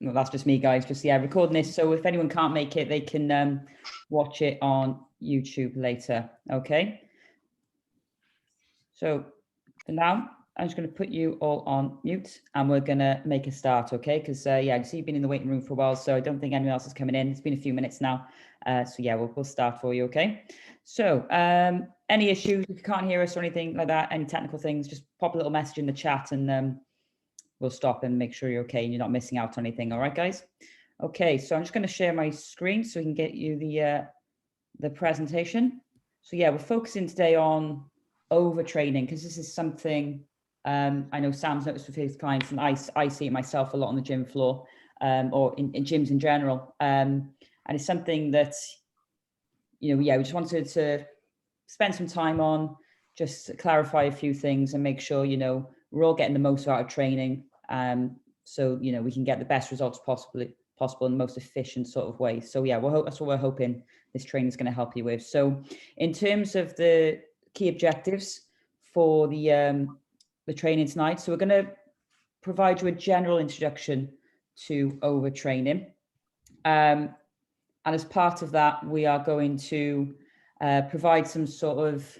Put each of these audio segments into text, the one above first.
well, that's just me, guys, just recording this. So if anyone can't make it, they can watch it on YouTube later. Okay. So for now, I'm just going to put you all on mute and we're going to make a start. Okay. Because yeah, I see you've been in the waiting room for a while, so I don't think anyone else is coming in. It's been a few minutes now. So yeah, we'll start for you. Okay. So any issues, if you can't hear us or anything like that, any technical things, just pop a little message in the chat and we'll stop and make sure you're okay and you're not missing out on anything. All right, guys. Okay, so I'm just going to share my screen so we can get you the presentation. So yeah, we're focusing today on overtraining because this is something I know Sam's noticed with his clients, and I see it myself a lot on the gym floor or in gyms in general. And it's something that, you know, yeah, we just wanted to spend some time on, just clarify a few things and make sure, you know, we're all getting the most out of training. So, you know, we can get the best results possible in the most efficient sort of way. So yeah, that's what we're hoping this training is going to help you with. So in terms of the key objectives for the training tonight, so we're going to provide you a general introduction to overtraining. And as part of that, we are going to provide some sort of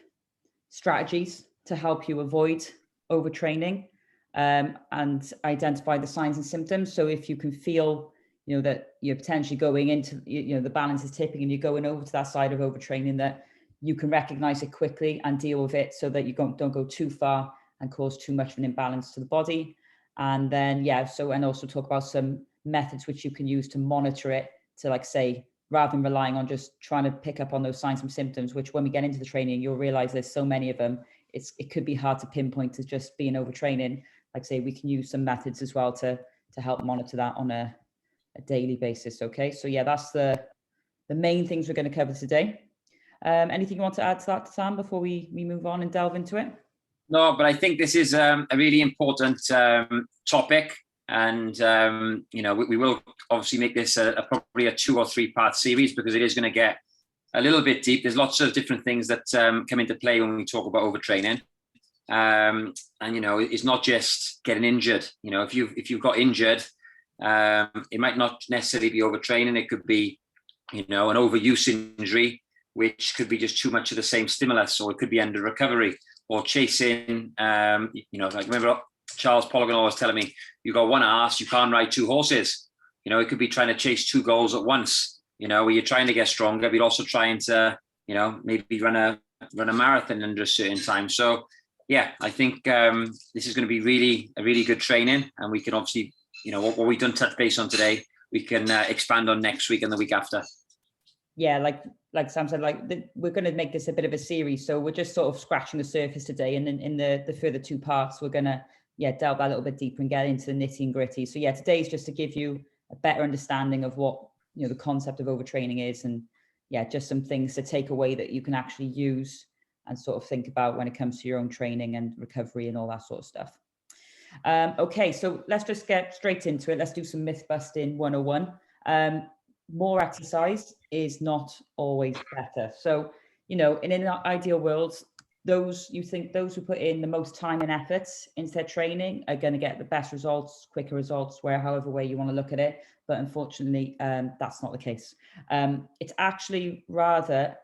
strategies to help you avoid overtraining and identify the signs and symptoms. So if you can feel, you know, that you're potentially going into, you know, the balance is tipping and you're going over to that side of overtraining, that you can recognize it quickly and deal with it so that you don't go too far and cause too much of an imbalance to the body. And then, yeah, so, and also talk about some methods which you can use to monitor it, to, like, say, rather than relying on just trying to pick up on those signs and symptoms, which when we get into the training, you'll realize there's so many of them. It could be hard to pinpoint as just being overtraining. Like, say, we can use some methods as well to help monitor that on a daily basis. Okay, so yeah, that's the main things we're going to cover today. Anything you want to add to that, Sam, before we move on and delve into it? No, but I think this is a really important topic. And, you know, we will obviously make this probably a 2 or 3 part series because it is going to get a little bit deep. There's lots of different things that come into play when we talk about overtraining. And, you know, it's not just getting injured. You know, if you've got injured, it might not necessarily be overtraining. It could be, you know, an overuse injury, which could be just too much of the same stimulus, or it could be under recovery or chasing, you know, like, remember Charles Poligan always telling me, you got one arse, you can't ride 2 horses. You know, it could be trying to chase 2 goals at once, you know, where you're trying to get stronger, but you're also trying to, you know, maybe run a marathon under a certain time. So yeah, I think this is going to be a really good training, and we can obviously, you know, what we've done touch base on today, we can expand on next week and the week after. Yeah, like Sam said, we're going to make this a bit of a series. So we're just sort of scratching the surface today. And then in the further 2 parts, we're going to, yeah, delve a little bit deeper and get into the nitty and gritty. So yeah, today is just to give you a better understanding of what, you know, the concept of overtraining is. And yeah, just some things to take away that you can actually use and sort of think about when it comes to your own training and recovery and all that sort of stuff. Okay, so let's just get straight into it. Let's do some myth busting 101. More exercise is not always better. So, you know, in an ideal world, those who put in the most time and effort into their training are going to get the best results, quicker results, however way you want to look at it. But unfortunately, that's not the case. It's actually rather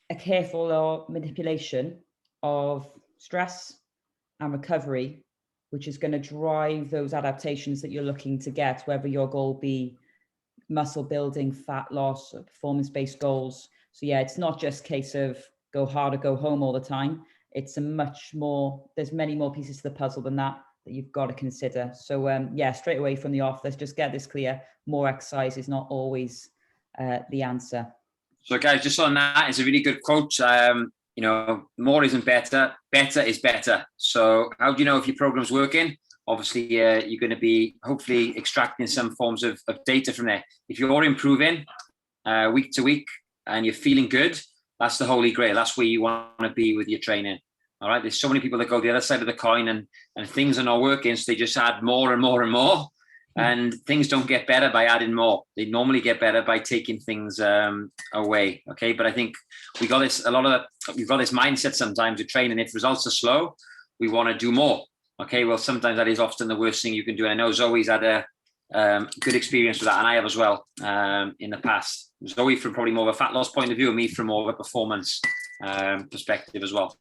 a careful manipulation of stress and recovery, which is going to drive those adaptations that you're looking to get, whether your goal be muscle building, fat loss, or performance-based goals. So yeah, it's not just a case of go hard or go home all the time. It's there's many more pieces to the puzzle than that you've got to consider. So yeah, straight away from the off, let's just get this clear. More exercise is not always the answer. So guys, just on that, it's a really good quote. You know, more isn't better, better is better. So how do you know if your program's working? Obviously, you're going to be hopefully extracting some forms of data from there. If you're improving week to week and you're feeling good, that's the holy grail. That's where you want to be with your training. All right. There's so many people that go the other side of the coin and things are not working. So they just add more and more and more. And things don't get better by adding more. They normally get better by taking things away. Okay. But I think we've got this mindset sometimes with training. If results are slow, we want to do more. Okay, well, sometimes that is often the worst thing you can do. And I know Zoe's had a good experience with that, and I have as well in the past. Zoe from probably more of a fat loss point of view, and me from more of a performance perspective as well.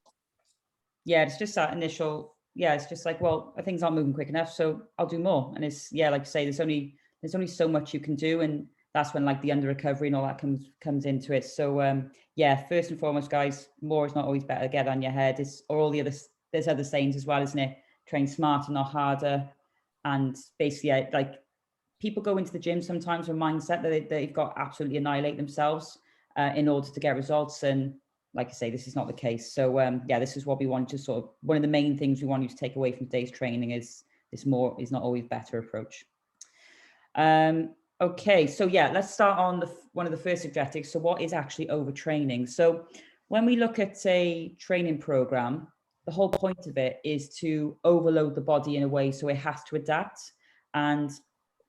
Yeah, it's just that initial, yeah, it's just like, well, things aren't moving quick enough, so I'll do more. And it's, yeah, like I say, there's only so much you can do, and that's when like the under recovery and all that comes into it. So yeah, first and foremost, guys, more is not always better. Get on your head. It's, or all the other, there's other sayings as well, isn't it? Train smarter, not harder. And basically, yeah, like people go into the gym sometimes with a mindset that they've got to absolutely annihilate themselves in order to get results. And like I say, this is not the case. So yeah, this is what we want to sort of, one of the main things we want you to take away from today's training is this more is not always better approach. Okay, so yeah, let's start on one of the first objectives. So what is actually overtraining? So when we look at a training program, the whole point of it is to overload the body in a way so it has to adapt, and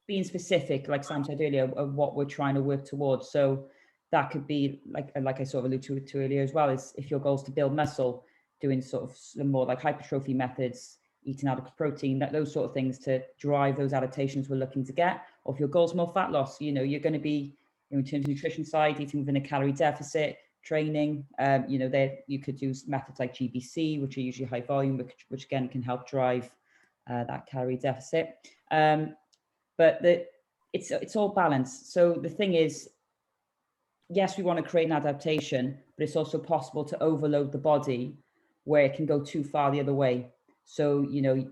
being specific, like Sam said earlier, of what we're trying to work towards. So that could be like I sort of alluded to earlier as well, is if your goal is to build muscle, doing sort of some more like hypertrophy methods, eating adequate protein, that those sort of things to drive those adaptations we're looking to get. Or if your goal is more fat loss, you know, you're going to be, you know, in terms of nutrition side, eating within a calorie deficit, training, you know, there you could use methods like GBC, which are usually high volume, which again can help drive that calorie deficit. But it's all balanced. So the thing is, yes, we want to create an adaptation, but it's also possible to overload the body where it can go too far the other way. So, you know,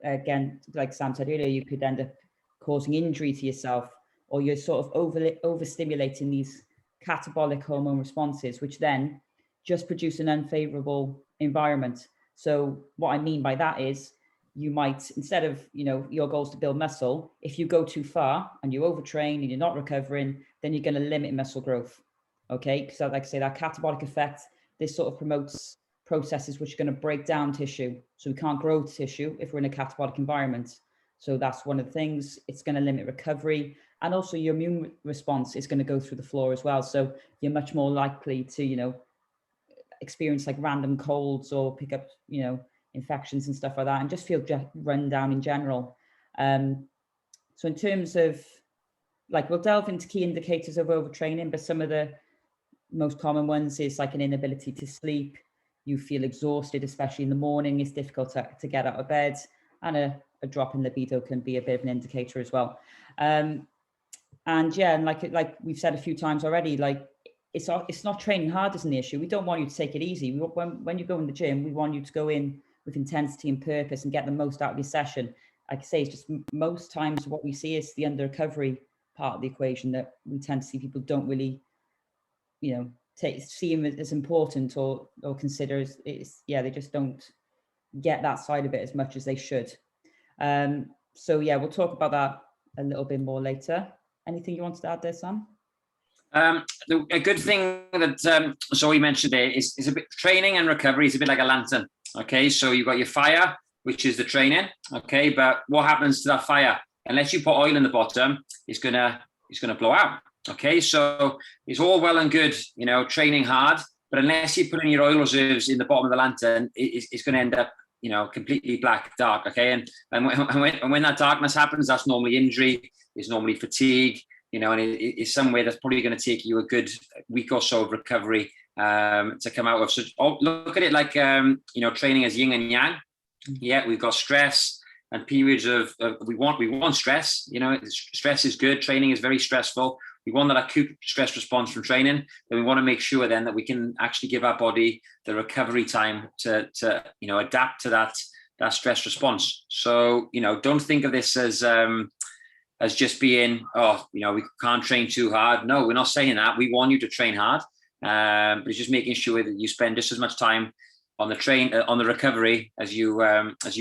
again, like Sam said earlier, you could end up causing injury to yourself, or you're sort of overstimulating these catabolic hormone responses, which then just produce an unfavorable environment. So what I mean by that is, you might, instead of, you know, your goal is to build muscle, if you go too far and you overtrain and you're not recovering, then you're going to limit muscle growth. Okay, because like I say, that catabolic effect, this sort of promotes processes which are going to break down tissue. So we can't grow tissue if we're in a catabolic environment. So that's one of the things. It's going to limit recovery, and also your immune response is going to go through the floor as well. So you're much more likely to, you know, experience like random colds or pick up, you know, infections and stuff like that, and just feel run down in general. So in terms of, like, we'll delve into key indicators of overtraining, but some of the most common ones is like an inability to sleep. You feel exhausted, especially in the morning. It's difficult to get out of bed, and a drop in libido can be a bit of an indicator as well. And yeah, and like we've said a few times already, like it's not training hard isn't the issue. We don't want you to take it easy. When you go in the gym, we want you to go in with intensity and purpose and get the most out of your session. Like I say, it's just most times what we see is the under recovery part of the equation that we tend to see people don't really, you know, see them as important or consider it's, yeah, they just don't get that side of it as much as they should. So yeah, we'll talk about that a little bit more later. Anything you wanted to add there, Sam? A good thing that Zoe mentioned there is a bit training and recovery is a bit like a lantern. Okay, so you've got your fire, which is the training. Okay, but what happens to that fire? Unless you put oil in the bottom, it's gonna blow out. Okay, so it's all well and good, you know, training hard, but unless you put in your oil reserves in the bottom of the lantern, it's going to end up, you know, completely black, dark. Okay, and when that darkness happens, that's normally injury, it's normally fatigue, you know, and it's somewhere that's probably going to take you a good week or so of recovery to come out of. So look at it like, you know, training as yin and yang. Yeah, we've got stress and periods of we want stress. You know, stress is good. Training is very stressful. We want that acute stress response from training. Then we want to make sure then that we can actually give our body the recovery time to you know, adapt to that stress response. So, you know, don't think of this as just being, oh, you know, we can't train too hard. No, we're not saying that. We want you to train hard, but it's just making sure that you spend just as much time on the on the recovery as you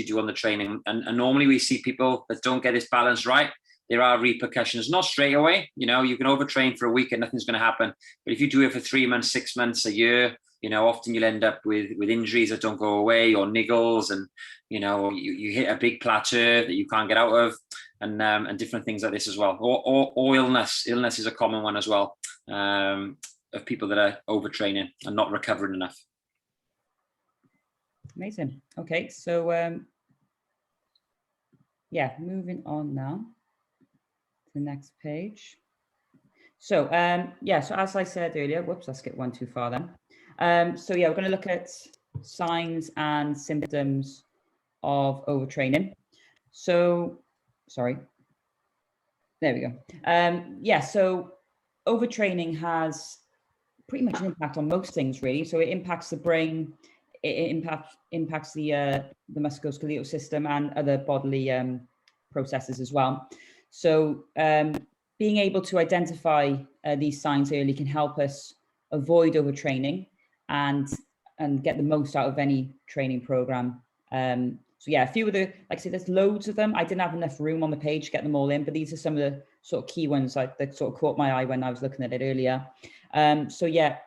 do on the training. And normally we see people that don't get this balance right. There are repercussions, not straight away. You know, you can overtrain for a week and nothing's going to happen. But if you do it for 3 months, 6 months, a year, you know, often you'll end up with injuries that don't go away, or niggles, and, you know, you hit a big plateau that you can't get out of, and different things like this as well. Or illness. Illness is a common one as well, of people that are overtraining and not recovering enough. Amazing. Okay, so yeah, moving on now. the next page. So yeah, so as I said earlier, whoops, I skipped one too far then. So yeah, we're going to look at signs and symptoms of overtraining. So, sorry, there we go. Yeah, so overtraining has pretty much an impact on most things, really. So it impacts the brain, it impacts the musculoskeletal system and other bodily processes as well. So being able to identify these signs early can help us avoid overtraining and get the most out of any training program. So yeah, a few of the, like I said, there's loads of them. I didn't have enough room on the page to get them all in, but these are some of the sort of key ones that sort of caught my eye when I was looking at it earlier. So yeah,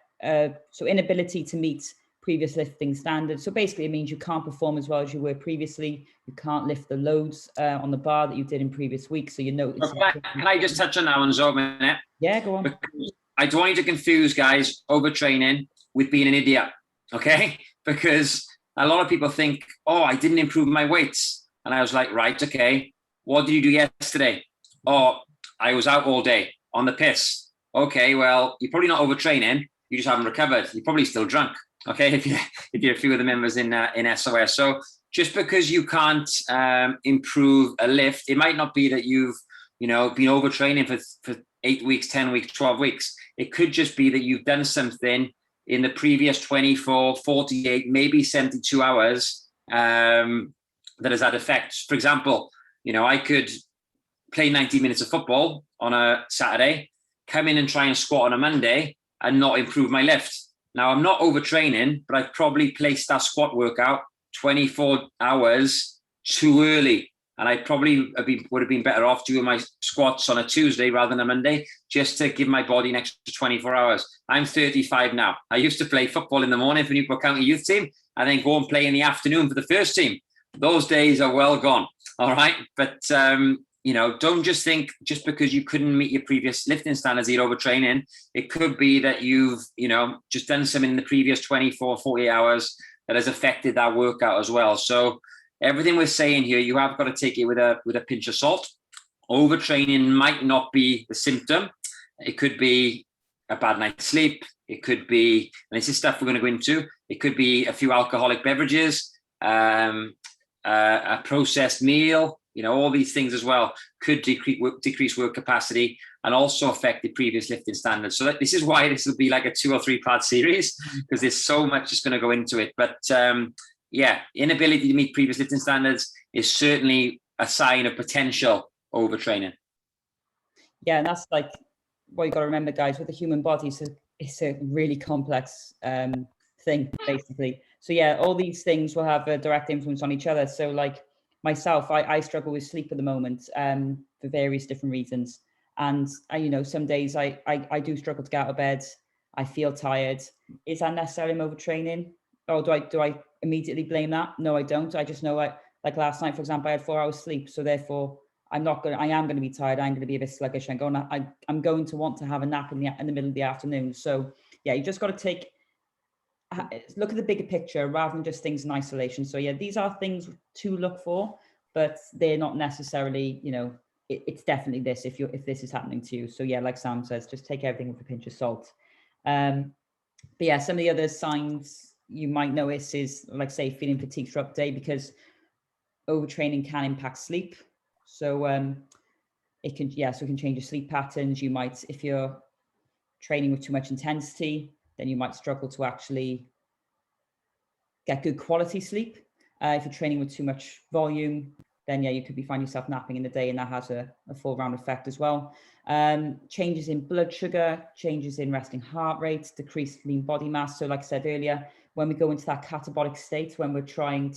so inability to meet previous lifting standards. So basically it means you can't perform as well as you were previously. You can't lift the loads on the bar that you did in previous weeks. So you notice. Can I just touch on that one, Zoe, a minute? Yeah, go on. Because I don't want you to confuse, guys, overtraining with being an idiot, okay? Because a lot of people think, oh, I didn't improve my weights. And I was like, right, okay. What did you do yesterday? Oh, I was out all day on the piss. Okay, well, you're probably not overtraining. You just haven't recovered. You're probably still drunk, okay, if you're a few of the members in SOS. So just because you can't improve a lift, it might not be that you've, been overtraining for 8 weeks, 10 weeks, 12 weeks. It could just be that you've done something in the previous 24, 48, maybe 72 hours that has had effects. For example, I could play 90 minutes of football on a Saturday, come in and try and squat on a Monday and not improve my lift. Now, I'm not overtraining, but I've probably placed that squat workout 24 hours too early. And I probably would have been better off doing my squats on a Tuesday rather than a Monday, just to give my body an extra 24 hours. I'm 35 now. I used to play football in the morning for Newport County youth team and then go and play in the afternoon for the first team. Those days are well gone. All right. But, don't just think just because you couldn't meet your previous lifting standards, you're overtraining. It could be that you've, just done something in the previous 24, 48 hours that has affected that workout as well. So everything we're saying here, you have got to take it with a pinch of salt. Overtraining might not be the symptom. It could be a bad night's sleep. It could be, and this is stuff we're going to go into, it could be a few alcoholic beverages, a processed meal, all these things as well could decrease work capacity and also affect the previous lifting standards. So this is why this will be like a 2 or 3 part series, because there's so much just going to go into it. But inability to meet previous lifting standards is certainly a sign of potential overtraining. Yeah, and that's like what you got to remember, guys, with the human body. So it's a really complex thing, basically. So yeah, all these things will have a direct influence on each other. So like myself, I struggle with sleep at the moment for various different reasons. And some days I do struggle to get out of bed. I feel tired. Is that necessarily overtraining? Or do I immediately blame that? No, I don't. I just know like last night, for example, I had 4 hours sleep. So therefore I am going to be tired. I'm going to be a bit sluggish. I'm going to want to have a nap in the middle of the afternoon. So yeah, you just got to look at the bigger picture rather than just things in isolation. So yeah, these are things to look for, but they're not necessarily, it's definitely this if this is happening to you. So yeah, like Sam says, just take everything with a pinch of salt. But yeah, some of the other signs you might notice is, like say, feeling fatigued throughout the day, because overtraining can impact sleep. So it can change your sleep patterns. You might, if you're training with too much intensity, then you might struggle to actually get good quality sleep. If you're training with too much volume, then yeah, you could find yourself napping in the day, and that has a full round effect as well. Changes in blood sugar, changes in resting heart rate, decreased lean body mass. So like I said earlier, when we go into that catabolic state, when we're doing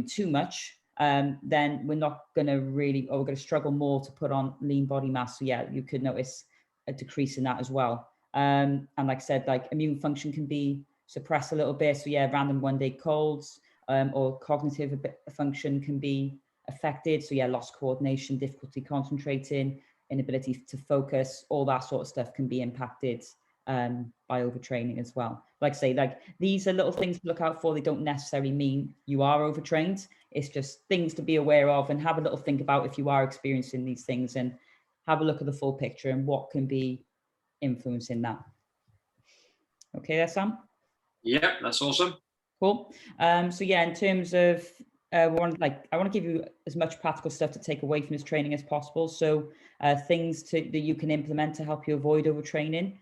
too much, then we're not going to we're going to struggle more to put on lean body mass. So yeah, you could notice a decrease in that as well. And like I said, like immune function can be suppressed a little bit. So yeah, random one-day colds or cognitive function can be affected. So yeah, lost coordination, difficulty concentrating, inability to focus, all that sort of stuff can be impacted by overtraining as well. Like I say, like these are little things to look out for. They don't necessarily mean you are overtrained. It's just things to be aware of, and have a little think about if you are experiencing these things, and have a look at the full picture and what can be influencing that. Okay, there, Sam? Yeah, that's awesome. Cool. So yeah, in terms of I want to give you as much practical stuff to take away from this training as possible. So things that you can implement to help you avoid overtraining.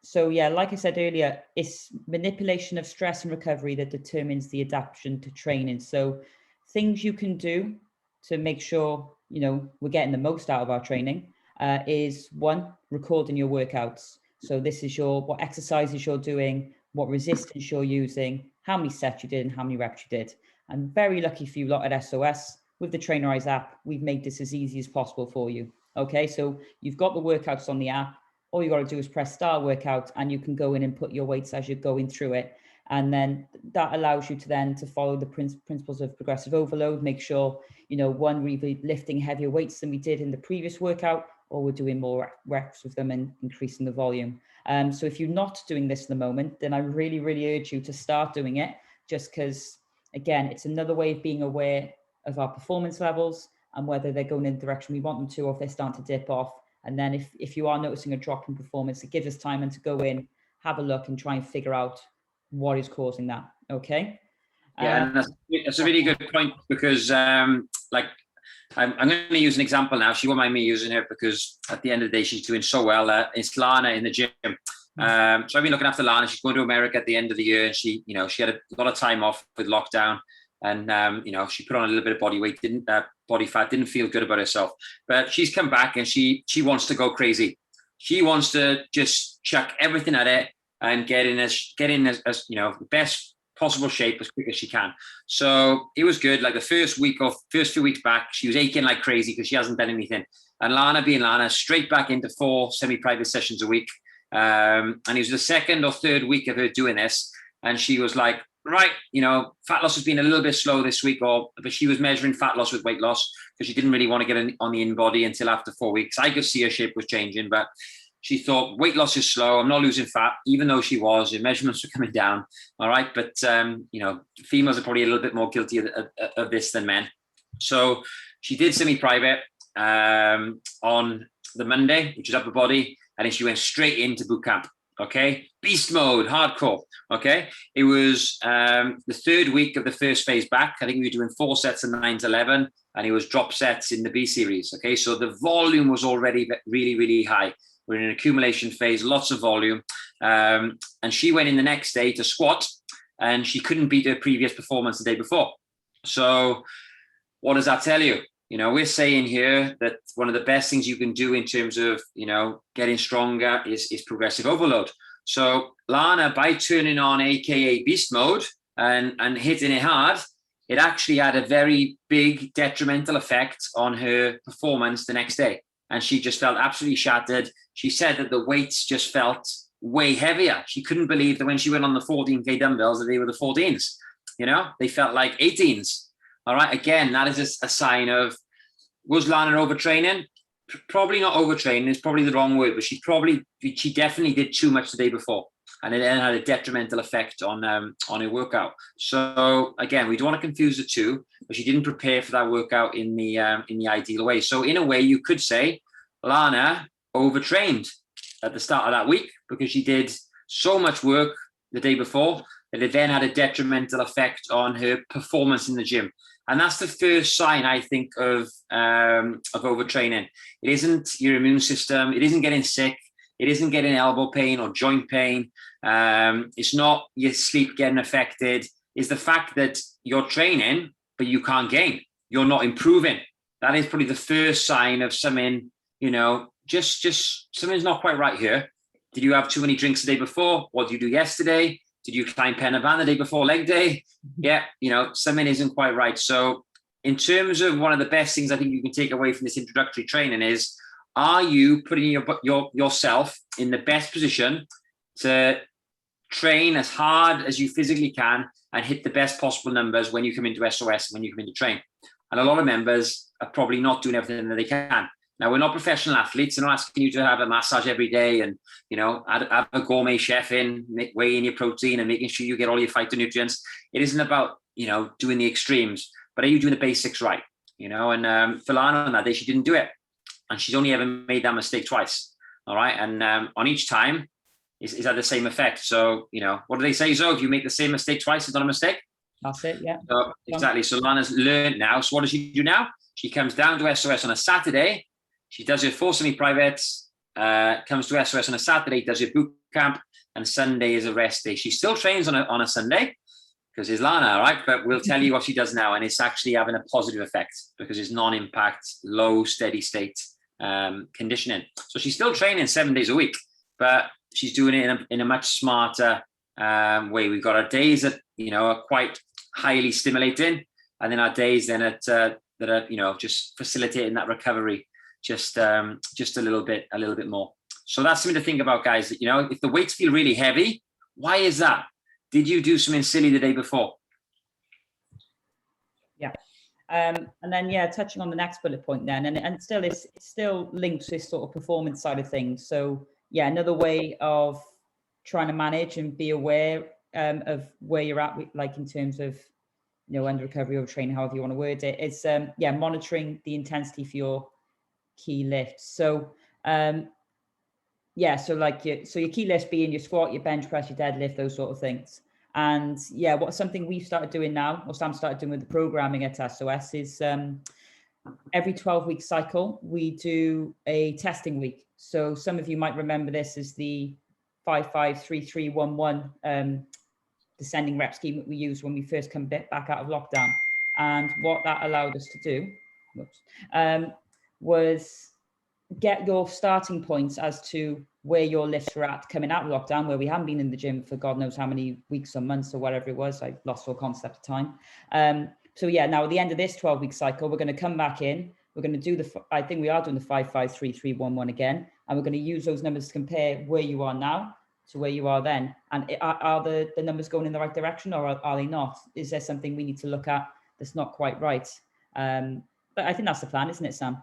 So yeah, like I said earlier, it's manipulation of stress and recovery that determines the adaptation to training. So things you can do to make sure, you know, we're getting the most out of our training is one, recording your workouts. So this is what exercises you're doing, what resistance you're using, how many sets you did, and how many reps you did. I'm very lucky for you lot at SOS. With the Trainerize app, we've made this as easy as possible for you. Okay, so you've got the workouts on the app. All you got to do is press start workout, and you can go in and put your weights as you're going through it. And then that allows you to follow the principles of progressive overload. Make sure, you know, one, we're lifting heavier weights than we did in the previous workout, or we're doing more reps with them and increasing the volume. So if you're not doing this at the moment, then I really, really urge you to start doing it, just because, again, it's another way of being aware of our performance levels and whether they're going in the direction we want them to, or if they're starting to dip off. And then if you are noticing a drop in performance, it gives us time and to go in, have a look, and try and figure out what is causing that. Okay. Yeah, and that's a really good point, because like I'm going to use an example now. She won't mind me using her, because at the end of the day, she's doing so well. It's Lana in the gym. So I've been looking after Lana. She's going to America at the end of the year, and she had a lot of time off with lockdown, and she put on a little bit of body fat, didn't feel good about herself. But she's come back, and she wants to go crazy. She wants to just chuck everything at it and get in as the best possible shape as quick as she can. So it was good. Like the first few weeks back, she was aching like crazy because she hasn't done anything. And Lana, being Lana, straight back into 4 semi-private sessions a week. And it was the second or third week of her doing this. And she was like, right, fat loss has been a little bit slow this week, but she was measuring fat loss with weight loss because she didn't really want to get on the in-body until after 4 weeks. I could see her shape was changing, but she thought weight loss is slow. I'm not losing fat, even though she was. Her measurements were coming down. All right. But, females are probably a little bit more guilty of this than men. So she did semi-private on the Monday, which is upper body. And then she went straight into boot camp. Okay. Beast mode, hardcore. Okay. It was the third week of the first phase back. I think we were doing 4 sets of 9 to 11. And it was drop sets in the B series. Okay. So the volume was already really, really high. We're in an accumulation phase, lots of volume. And she went in the next day to squat, and she couldn't beat her previous performance the day before. So what does that tell you? We're saying here that one of the best things you can do in terms of, getting stronger is progressive overload. So Lana, by turning on AKA beast mode and hitting it hard, it actually had a very big detrimental effect on her performance the next day. And she just felt absolutely shattered. She said that the weights just felt way heavier. She couldn't believe that when she went on the 14K dumbbells, that they were the 14s. They felt like 18s. All right. Again, that is a sign of, was Lana overtraining? Probably not overtraining. It's probably the wrong word, but she definitely did too much the day before. And it then had a detrimental effect on her workout. So again, we don't want to confuse the two, but she didn't prepare for that workout in the ideal way. So in a way, you could say Lana overtrained at the start of that week because she did so much work the day before that it then had a detrimental effect on her performance in the gym. And that's the first sign, I think, of overtraining. It isn't your immune system. It isn't getting sick. It isn't getting elbow pain or joint pain. It's not your sleep getting affected. It's the fact that you're training, but you can't gain. You're not improving. That is probably the first sign of something, just something's not quite right here. Did you have too many drinks the day before? What did you do yesterday? Did you climb pen and van the day before leg day? Yeah, something isn't quite right. So in terms of one of the best things I think you can take away from this introductory training is, are you putting yourself in the best position to train as hard as you physically can and hit the best possible numbers when you come into SOS and when you come into train? And a lot of members are probably not doing everything that they can. Now, we're not professional athletes. I'm not asking you to have a massage every day and, you know, have a gourmet chef in, weigh in your protein and making sure you get all your phytonutrients. It isn't about, you know, doing the extremes, but are you doing the basics right? You know, and for Lana on that day, she didn't do it. And she's only ever made that mistake twice. All right. And on each time, is had the same effect. So, you know, what do they say, Zoe? If you make the same mistake twice, it's not a mistake. That's it, yeah. So, exactly. So Lana's learned now. So what does she do now? She comes down to SOS on a Saturday. She does her 4 semi-privates, comes to SOS on a Saturday, does her boot camp, and Sunday is a rest day. She still trains on a Sunday because it's Lana, all right? But we'll tell you what she does now, and it's actually having a positive effect because it's non-impact, low, steady state conditioning. So she's still training 7 days a week, but she's doing it in a much smarter way. We've got our days that, you know, are quite highly stimulating, and then our days then that are, you know, just facilitating that recovery just a little bit more. So that's something to think about, guys. That, you know, if the weights feel really heavy, why is that? Did you do something silly the day before? Yeah. And then, yeah, touching on the next bullet point then, and still it's still linked to this sort of performance side of things. So yeah, another way of trying to manage and be aware of where you're at, like in terms of, you know, under recovery, overtraining, however you want to word it, is yeah, monitoring the intensity for your key lifts. So yeah, so like your key lifts being your squat, your bench press, your deadlift, those sort of things. And yeah, what's something we've started doing now, or Sam started doing with the programming at SOS, is every 12-week cycle, we do a testing week. So some of you might remember this as the 5-5-3-3-1-1 descending rep scheme that we used when we first come back out of lockdown. And what that allowed us to do was get your starting points as to where your lifts were at coming out of lockdown, where we haven't been in the gym for God knows how many weeks or months or whatever it was. I lost all concept of time. So yeah, now at the end of this 12-week cycle, we're going to come back in. We're going to do I think we are doing the 5-5-3-3-1-1 again. And we're going to use those numbers to compare where you are now to where you are then. And are the numbers going in the right direction, or are they not? Is there something we need to look at that's not quite right? But I think that's the plan, isn't it, Sam?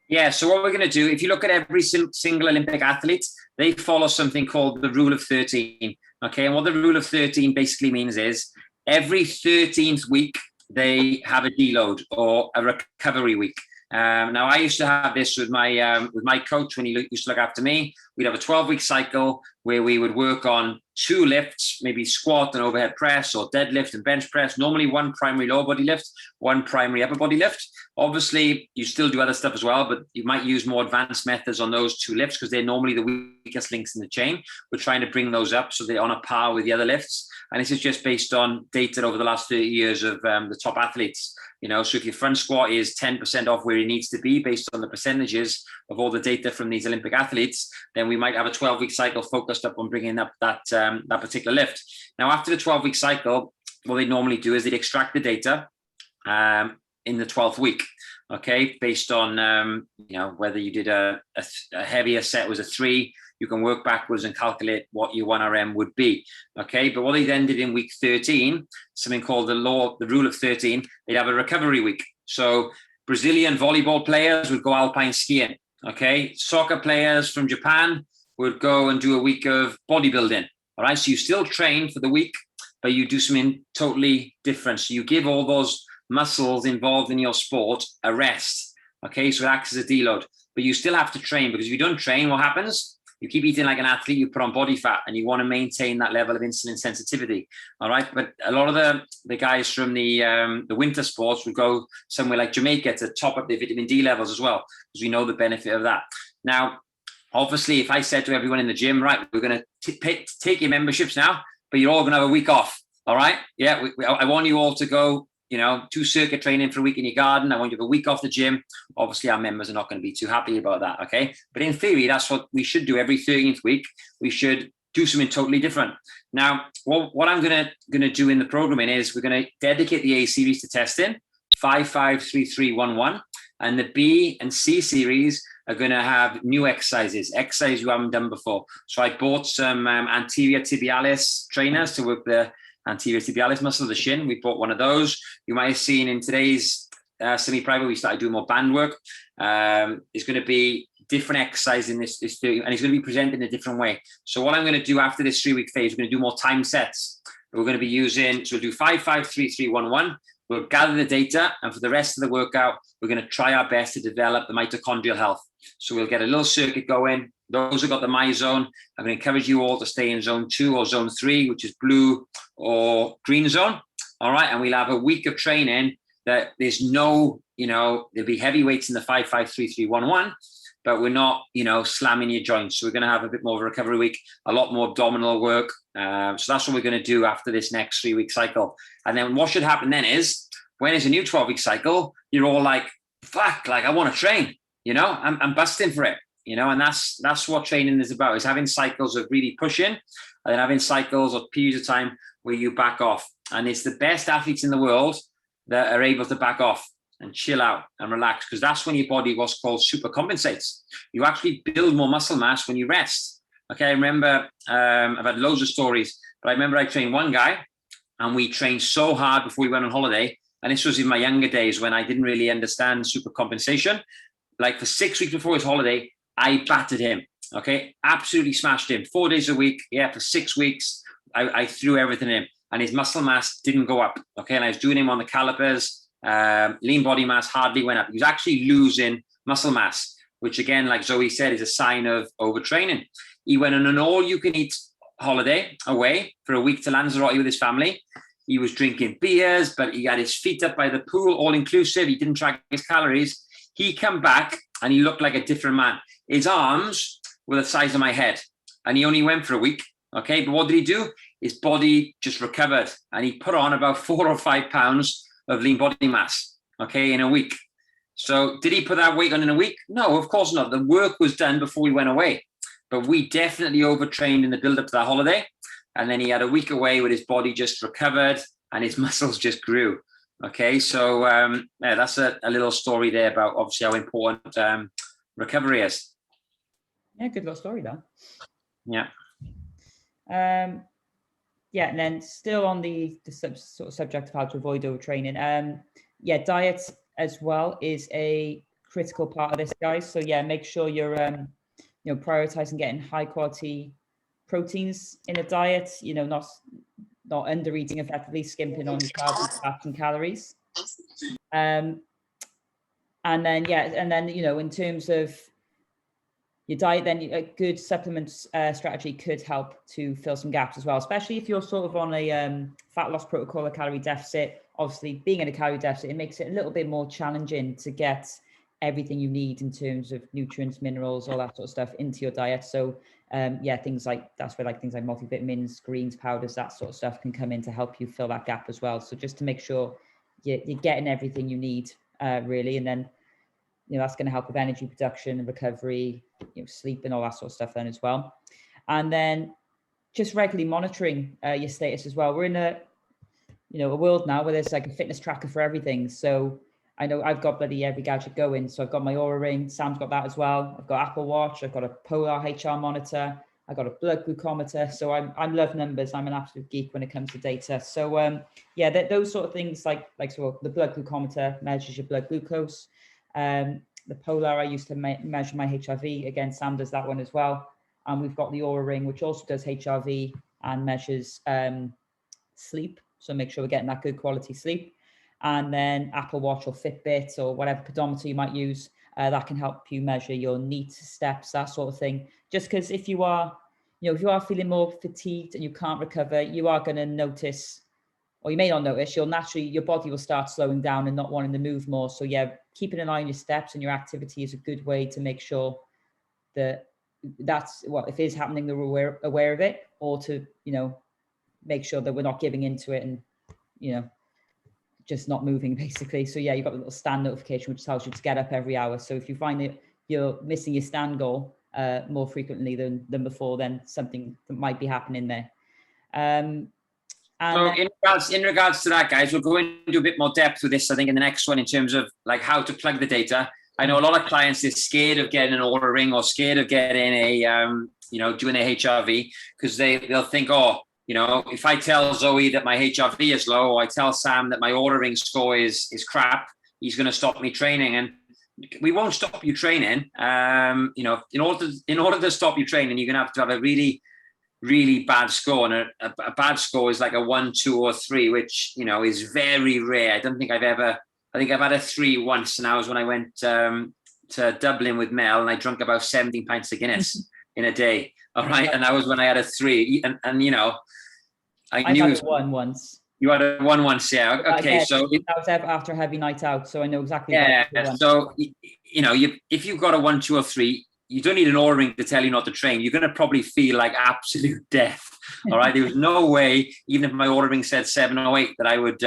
Yeah, so what we're going to do, if you look at every single Olympic athlete, they follow something called the rule of 13. Okay, and what the rule of 13 basically means is every 13th week, they have a deload or a recovery week. Now, I used to have this with my coach when he used to look after me. We'd have a 12-week cycle where we would work on 2 lifts, maybe squat and overhead press, or deadlift and bench press. Normally 1 primary lower body lift, 1 primary upper body lift. Obviously, you still do other stuff as well, but you might use more advanced methods on those 2 lifts because they're normally the weakest links in the chain. We're trying to bring those up so they're on a par with the other lifts. And this is just based on data over the last 30 years of the top athletes. You know, so if your front squat is 10% off where it needs to be based on the percentages of all the data from these Olympic athletes, then we might have a 12-week cycle focused up on bringing up that particular lift. Now, after the 12-week cycle, what they normally do is they'd extract the data in the 12th week, okay, based on, you know, whether you did a heavier set was a 3, you can work backwards and calculate what your 1RM would be, okay? But what they then did in week 13, something called the rule of 13, they'd have a recovery week. So Brazilian volleyball players would go alpine skiing, okay? Soccer players from Japan would go and do a week of bodybuilding, all right? So you still train for the week, but you do something totally different. So you give all those muscles involved in your sport a rest, okay? So it acts as a deload, but you still have to train, because if you don't train, what happens? You keep eating like an athlete, you put on body fat, and you want to maintain that level of insulin sensitivity. All right. But a lot of the guys from the winter sports would go somewhere like Jamaica to top up their vitamin D levels as well, because we know the benefit of that. Now, obviously, if I said to everyone in the gym, right, we're going to take your memberships now, but you're all going to have a week off. All right. Yeah. I want you all to go, you know, do circuit training for a week in your garden. I want you to have a week off the gym. Obviously, our members are not going to be too happy about that, okay? But in theory, that's what we should do every 13th week. We should do something totally different. Now, what I'm going to do in the programming is we're going to dedicate the A series to testing, 5-5-3-3-1-1, and the B and C series are going to have new exercises you haven't done before. So I bought some anterior tibialis trainers to work the anterior tibialis muscle of the shin. We bought one of those. You might have seen in today's semi-private, we started doing more band work. There's going to be different exercise in this 30, and it's going to be presented in a different way. So what I'm going to do after this 3-week phase, we're going to do more time sets. We're going to be using, so we'll do 5, 5, 3, 3, 1, 1. We'll gather the data, and for the rest of the workout, we're going to try our best to develop the mitochondrial health. So we'll get a little circuit going. Those who've got the my zone, I'm going to encourage you all to stay in zone 2 or zone 3, which is blue or green zone. All right. And we'll have a week of training that there's no, there'll be heavy weights in the 5, 5, 3, 3, 1, 1, but we're not, slamming your joints. So we're going to have a bit more of a recovery week, a lot more abdominal work. So that's what we're going to do after this next 3-week cycle. And then what should happen then is, when it's a new 12-week cycle, you're all like, fuck, like I want to train, I'm busting for it, and that's what training is about, is having cycles of really pushing and then having cycles or periods of time where you back off. And it's the best athletes in the world that are able to back off and chill out and relax, because that's when your body, what's called, super compensates. You actually build more muscle mass when you rest. Okay, I remember, I've had loads of stories, but I remember I trained one guy and we trained so hard before we went on holiday. And this was in my younger days when I didn't really understand super compensation. Like for 6 weeks before his holiday, I battered him. Okay, absolutely smashed him 4 days a week. Yeah, for 6 weeks, I threw everything in, and his muscle mass didn't go up. Okay, and I was doing him on the calipers. Lean body mass hardly went up. He was actually losing muscle mass, which again, like Zoe said, is a sign of overtraining. He went on an all-you-can-eat holiday away for a week to Lanzarote with his family. He was drinking beers, but he had his feet up by the pool, all inclusive. He didn't track his calories. He come back and he looked like a different man. His arms were the size of my head, and he only went for a week. Okay, but what did he do? His body just recovered, and he put on about 4 or 5 pounds of lean body mass. Okay, in a week. So did he put that weight on in a week? No, of course not. The work was done before we went away, but we definitely overtrained in the build up to that holiday. And then he had a week away with his body just recovered and his muscles just grew. Okay, so that's a little story there about obviously how important recovery is. Yeah, good little story though. Yeah. And then still on the sort of subject of how to avoid overtraining. Diet as well is a critical part of this, guys. So yeah, make sure you're prioritizing getting high quality proteins in a diet, not under eating, effectively skimping on carbs, fats and calories. And then in terms of your diet, then a good supplement strategy could help to fill some gaps as well, especially if you're sort of on a fat loss protocol or calorie deficit. Obviously, being in a calorie deficit, it makes it a little bit more challenging to get everything you need in terms of nutrients, minerals, all that sort of stuff into your diet. So things like multivitamins, greens, powders, that sort of stuff can come in to help you fill that gap as well. So just to make sure you're getting everything you need, really. And then, that's going to help with energy production and recovery, sleep and all that sort of stuff then as well. And then just regularly monitoring your status as well. We're in a world now where there's like a fitness tracker for everything. So I know I've got bloody every gadget going. So I've got my Oura Ring. Sam's got that as well. I've got Apple Watch. I've got a Polar HR monitor. I've got a blood glucometer. So I'm love numbers. I'm an absolute geek when it comes to data. So those sort of things like the blood glucometer measures your blood glucose. The Polar, I used to measure my HRV. Again, Sam does that one as well. And we've got the Oura Ring, which also does HRV and measures sleep. So make sure we're getting that good quality sleep. And then Apple Watch or Fitbit or whatever pedometer you might use, that can help you measure your NEAT steps, that sort of thing. Just because if you are feeling more fatigued and you can't recover, you are going to notice, or you may not notice, your body will start slowing down and not wanting to move more. So yeah, keeping an eye on your steps and your activity is a good way to make sure that that's what, if it is happening, that we're aware of it, or to, make sure that we're not giving into it and, just not moving basically. So yeah, you've got a little stand notification, which tells you to get up every hour. So if you find that you're missing your stand goal more frequently than before, then something that might be happening there. So in regards to that, guys, we'll go into a bit more depth with this, I think, in the next one, in terms of like how to plug the data. I know a lot of clients are scared of getting an Oura Ring or scared of getting a, doing a HRV, because they'll think, if I tell Zoe that my HRV is low, or I tell Sam that my Oura Ring score is crap, he's going to stop me training. And we won't stop you training. You know, in order to stop you training, you're going to have a really, really bad score. And a bad score is like a 1, 2, or 3, which, you know, is very rare. I think I've had a 3 once, and that was when I went to Dublin with Mel, and I drank about 17 pints of Guinness in a day. All right. And that was when I had a 3. And you know, I knew had a 1 once. You had a 1 once, yeah. Okay, so that was after a heavy night out, so I know exactly. Yeah, so you know, if you've got a 1, 2, or 3, you don't need an aura ring to tell you not to train. You're going to probably feel like absolute death. All right, there was no way, even if my aura ring said 7 or 8, that I would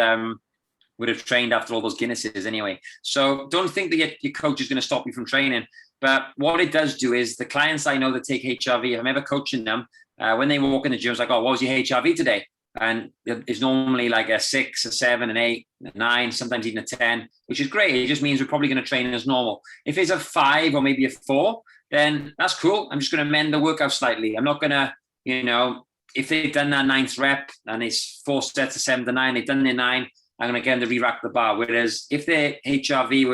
have trained after all those Guinnesses anyway. So don't think that your coach is going to stop you from training. But what it does do is the clients I know that take HRV, if I'm ever coaching them, when they walk in the gym, it's like, oh, what was your HRV today? And it's normally like a 6, a 7, an 8, a 9, sometimes even a 10, which is great. It just means we're probably going to train as normal. If it's a 5 or maybe a 4, then that's cool. I'm just going to amend the workout slightly. I'm not going to, you know, if they've done that 9th rep and it's 4 sets of 7 to 9, they've done their 9, I'm going to get them to re-rack the bar. Whereas if their HRV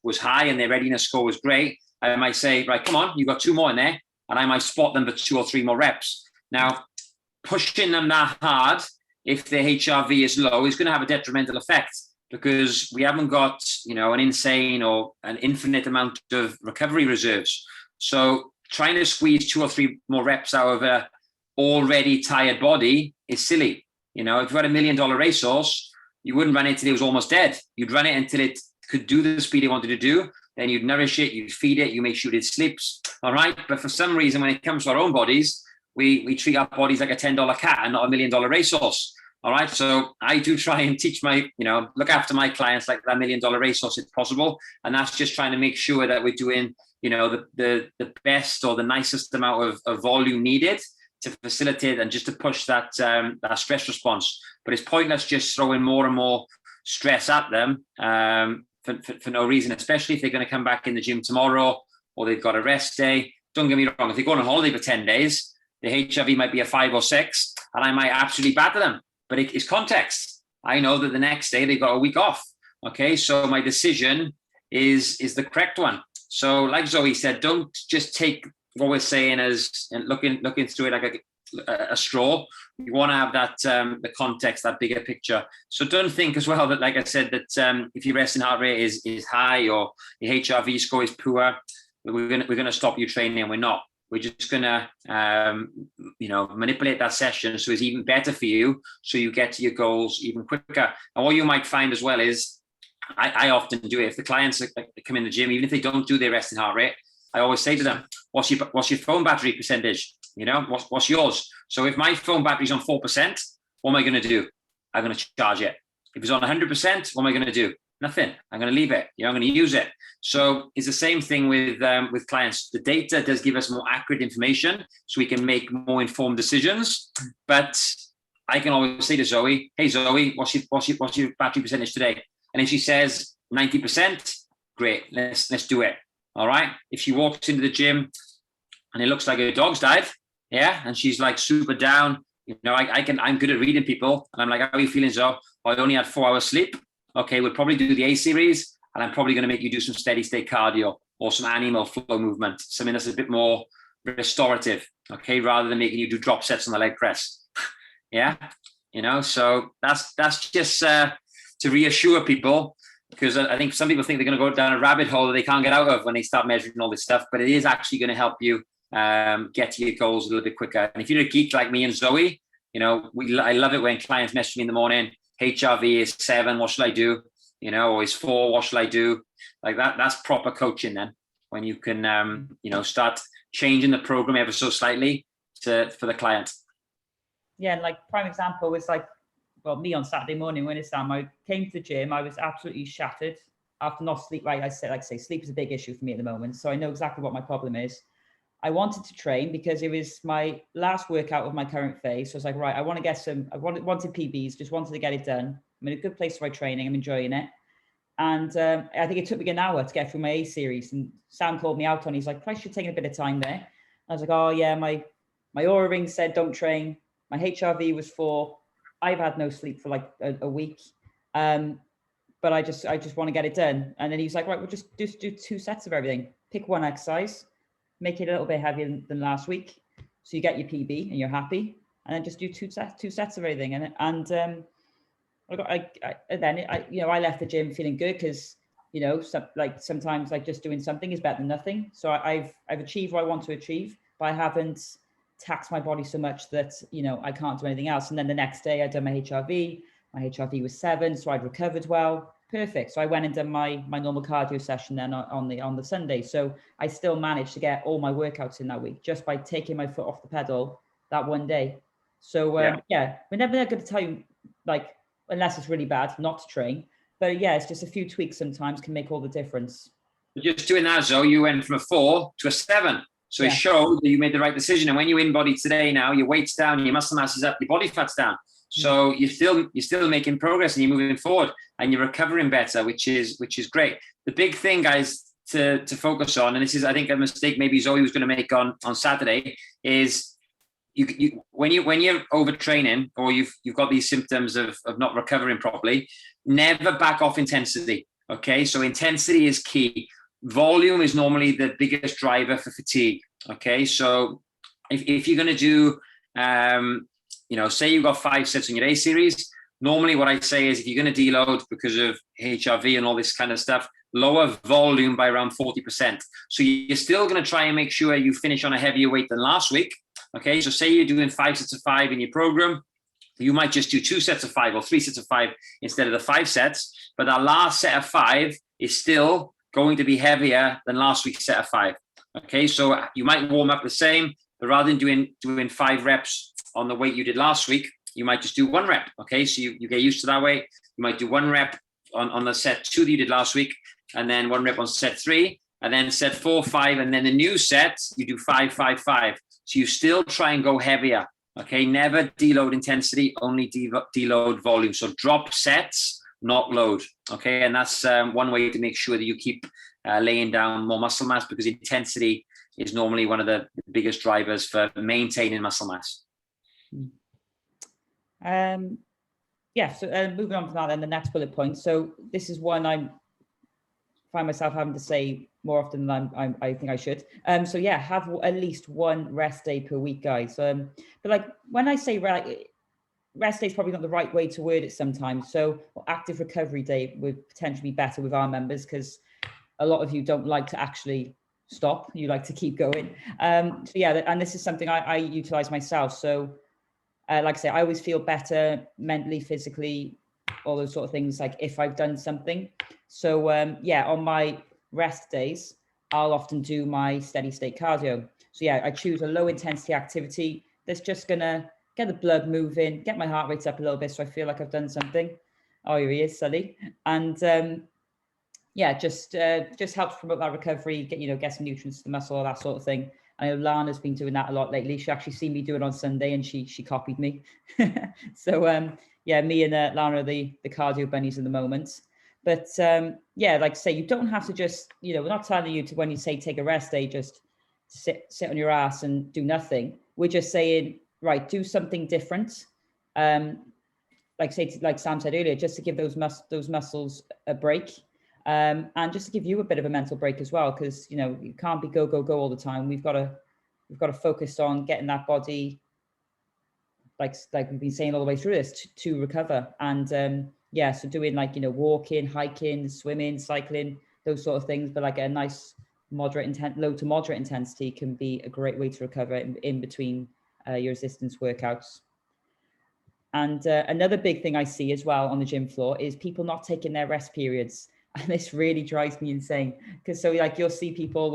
was high and their readiness score was great, I might say, right, come on, you've got 2 more in there. And I might spot them for 2 or 3 more reps. Now, pushing them that hard, if their HRV is low, is going to have a detrimental effect, because we haven't got, you know, an insane or an infinite amount of recovery reserves. So trying to squeeze 2 or 3 more reps out of a already tired body is silly. You know, if you had $1 million racehorse, you wouldn't run it until it was almost dead. You'd run it until it could do the speed it wanted to do. Then you'd nourish it, you'd feed it, you make sure it sleeps. All right. But for some reason, when it comes to our own bodies, we treat our bodies like a $10 cat and not $1 million racehorse. All right. So I do try and teach look after my clients like that $1 million racehorse if possible. And that's just trying to make sure that we're doing, you know, the best or the nicest amount of volume needed to facilitate and just to push that stress response. But it's pointless just throwing more and more stress at them for no reason, especially if they're going to come back in the gym tomorrow or they've got a rest day. Don't get me wrong. If they go on holiday for 10 days, the HRV might be a 5 or 6, and I might absolutely batter them. But it's context. I know that the next day they've got a week off. Okay, so my decision is the correct one. So, like Zoe said, don't just take what we're saying as and looking through it like a straw. You want to have that the context, that bigger picture. So don't think as well that, like I said, that if your resting heart rate is high or your HRV score is poor, we're gonna stop you training. We're not. We're just gonna manipulate that session so it's even better for you, so you get to your goals even quicker. And what you might find as well is, I often do it. If the clients come in the gym, even if they don't do their resting heart rate, I always say to them, what's your phone battery percentage? You know, what's yours? So if my phone battery's on 4%, what am I going to do? I'm going to charge it. If it's on 100%, what am I going to do? Nothing. I'm going to leave it. You know, I'm going to use it. So it's the same thing with clients. The data does give us more accurate information, so we can make more informed decisions. But I can always say to Zoe, "Hey Zoe, what's your battery percentage today?" And if she says 90%, great. Let's do it. All right. If she walks into the gym and it looks like her dog's died, yeah, and she's like super down, you know, I'm good at reading people, and I'm like, "How are you feeling, Zoe?" "Oh, I only had 4 hours sleep." "Okay, we'll probably do the A series, and I'm probably going to make you do some steady state cardio or some animal flow movement, something that's a bit more restorative, okay, rather than making you do drop sets on the leg press." Yeah, you know, so that's just to reassure people, because I think some people think they're going to go down a rabbit hole that they can't get out of when they start measuring all this stuff, but it is actually going to help you get to your goals a little bit quicker. And if you're a geek like me and Zoe, you know, I love it when clients message me in the morning, HRV is 7, what should I do? You know, or is 4, what should I do? Like that's proper coaching then, when you can, start changing the program ever so slightly for the client. Yeah, and like prime example was me on Saturday morning when I came to the gym, I was absolutely shattered after not sleep. Right, I say sleep is a big issue for me at the moment, so I know exactly what my problem is. I wanted to train because it was my last workout of my current phase. So I was like, right, I want to get I wanted PBs, just wanted to get it done. I'm in a good place for my training. I'm enjoying it. And I think it took me an hour to get through my A series. And Sam called me out on, he's like, Christ, you're taking a bit of time there. I was like, oh yeah, my aura ring said don't train. My HRV was 4. I've had no sleep for like a week. but I just want to get it done. And then he's like, right, we'll just do 2 sets of everything. Pick one exercise, make it a little bit heavier than last week, so you get your PB and you're happy. And then just do two sets of everything. And then I left the gym feeling good because, you know, sometimes like just doing something is better than nothing. So I've achieved what I want to achieve, but I haven't taxed my body so much that, you know, I can't do anything else. And then the next day I done my HRV. My HRV was 7, so I'd recovered well. Perfect. So I went and done my normal cardio session then on the Sunday. So I still managed to get all my workouts in that week just by taking my foot off the pedal that one day. So we're never going to tell you, like, unless it's really bad, not to train. But yeah, it's just a few tweaks sometimes can make all the difference. Just doing that, Zoe, you went from a 4 to a 7. So it showed that you made the right decision. And when you in-body today now, your weight's down, your muscle mass is up, your body fat's down. So you're still making progress and you're moving forward and you're recovering better, which is great. The big thing, guys, to focus on, and this is, I think, a mistake maybe Zoe was going to make on Saturday, is when you're overtraining or you've got these symptoms of not recovering properly, never back off intensity. Okay, so intensity is key. Volume is normally the biggest driver for fatigue. Okay, so if you're going to do say you've got 5 sets in your A series, normally what I say is if you're going to deload because of HRV and all this kind of stuff, lower volume by around 40%. So you're still going to try and make sure you finish on a heavier weight than last week. Okay, so say you're doing 5 sets of 5 in your program, you might just do 2 sets of 5 or 3 sets of 5 instead of the 5 sets. But that last set of 5 is still going to be heavier than last week's set of 5. Okay, so you might warm up the same, but rather than doing 5 reps on the weight you did last week, you might just do 1 rep. Okay, so you get used to that weight. You might do 1 rep on the set 2 that you did last week, and then 1 rep on set 3, and then set 4, 5, and then the new set, you do 5, 5, 5. So you still try and go heavier. Okay, never deload intensity, only deload volume. So drop sets, not load. Okay, and that's one way to make sure that you keep laying down more muscle mass, because intensity is normally one of the biggest drivers for maintaining muscle mass. So moving on from that, then the next bullet point. So this is one I find myself having to say more often than I think I should. Have at least 1 rest day per week, guys. But like when I say rest day is probably not the right way to word it sometimes. So active recovery day would potentially be better with our members, because a lot of you don't like to actually stop. You like to keep going. And this is something I utilize myself. So like I say, I always feel better mentally, physically, all those sort of things, like if I've done something. So on my rest days, I'll often do my steady state cardio. So I choose a low intensity activity that's just gonna get the blood moving, get my heart rate up a little bit, so I feel like I've done something. Oh, here he is, Sully. And just helps promote that recovery, get some nutrients to the muscle, all that sort of thing. I know Lana's been doing that a lot lately. She actually seen me do it on Sunday and she copied me. So me and Lana are the cardio bunnies at the moment. But like I say, you don't have to just, we're not telling you to, when you say take a rest day, just sit on your ass and do nothing. We're just saying, right, do something different. Like Sam said earlier, just to give those muscles a break. And just to give you a bit of a mental break as well, because you can't be go all the time. We've got to focus on getting that body, like we've been saying all the way through this, to recover. And so doing walking, hiking, swimming, cycling, those sort of things, but like a nice low to moderate intensity can be a great way to recover in between your resistance workouts. And another big thing I see as well on the gym floor is people not taking their rest periods. And this really drives me insane, because you'll see people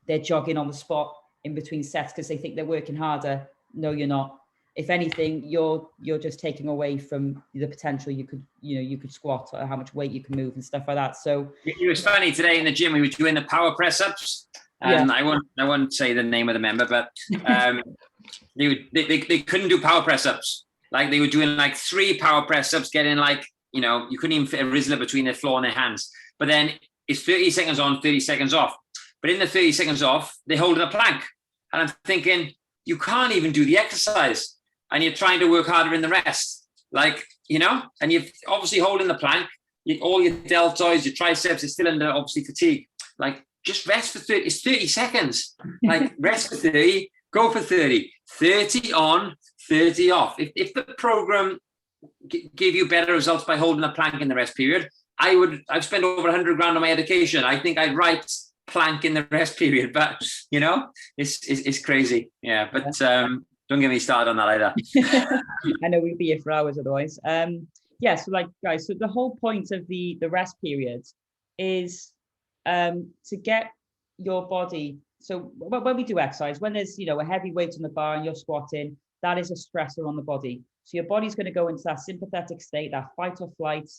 they're jogging on the spot in between sets because they think they're working harder. No, you're not. If anything, you're just taking away from the potential you could squat, or how much weight you can move and stuff like that. So it was funny today in the gym. We were doing the power press ups, and I won't say the name of the member, but they couldn't do power press ups. Like they were doing 3 power press ups, getting you couldn't even fit a Rizzler between their floor and their hands. But then it's 30 seconds on, 30 seconds off. But in the 30 seconds off, they hold a plank. And I'm thinking, you can't even do the exercise. And you're trying to work harder in the rest. And you're obviously holding the plank. all your deltoids, your triceps is still under obviously fatigue. Like, just rest for 30. It's 30 seconds. Like, rest for 30, go for 30. 30 on, 30 off. If the program gave you better results by holding a plank in the rest period, I've spent over 100 grand on my education. I think I'd write plank in the rest period, but you know, it's crazy. Yeah, but don't get me started on that either. I know we'd be here for hours otherwise. Yeah, so like guys, so the whole point of the rest period is to get your body. So when we do exercise, when there's, you know, a heavy weight on the bar and you're squatting, that is a stressor on the body. So your body's going to go into that sympathetic state, that fight or flight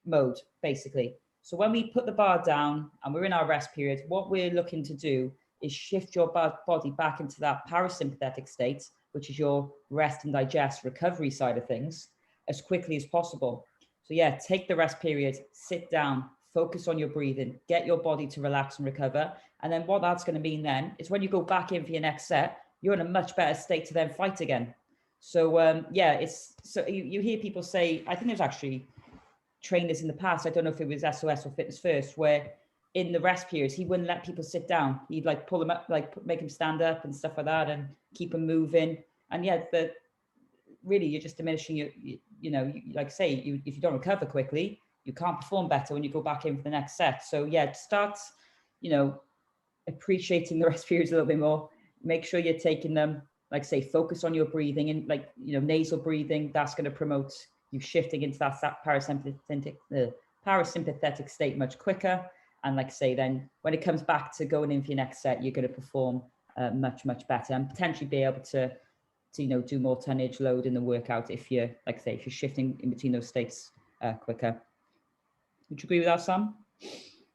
mode, basically. So when we put the bar down and we're in our rest period, what we're looking to do is shift your body back into that parasympathetic state, which is your rest and digest recovery side of things, as quickly as possible. So yeah, take the rest period, sit down, focus on your breathing, get your body to relax and recover. And then what that's going to mean then is when you go back in for your next set, you're in a much better state to then fight again. So yeah, it's so you hear people say, I think there's actually trainers in the past, I don't know if it was SOS or Fitness First, where in the rest periods, he wouldn't let people sit down. He'd like pull them up, like make them stand up and stuff like that and keep them moving. And yeah, really you're just diminishing you know, like say, if you don't recover quickly, you can't perform better when you go back in for the next set. So yeah, start, you know, appreciating the rest periods a little bit more. Make sure you're taking them, like say, focus on your breathing and like, you know, nasal breathing. That's going to promote you shifting into that parasympathetic state much quicker. And like say, then when it comes back to going in for your next set, you're going to perform much better and potentially be able to you know, do more tonnage load in the workout if you're, like say, if you're shifting in between those states quicker. Would you agree with that, Sam?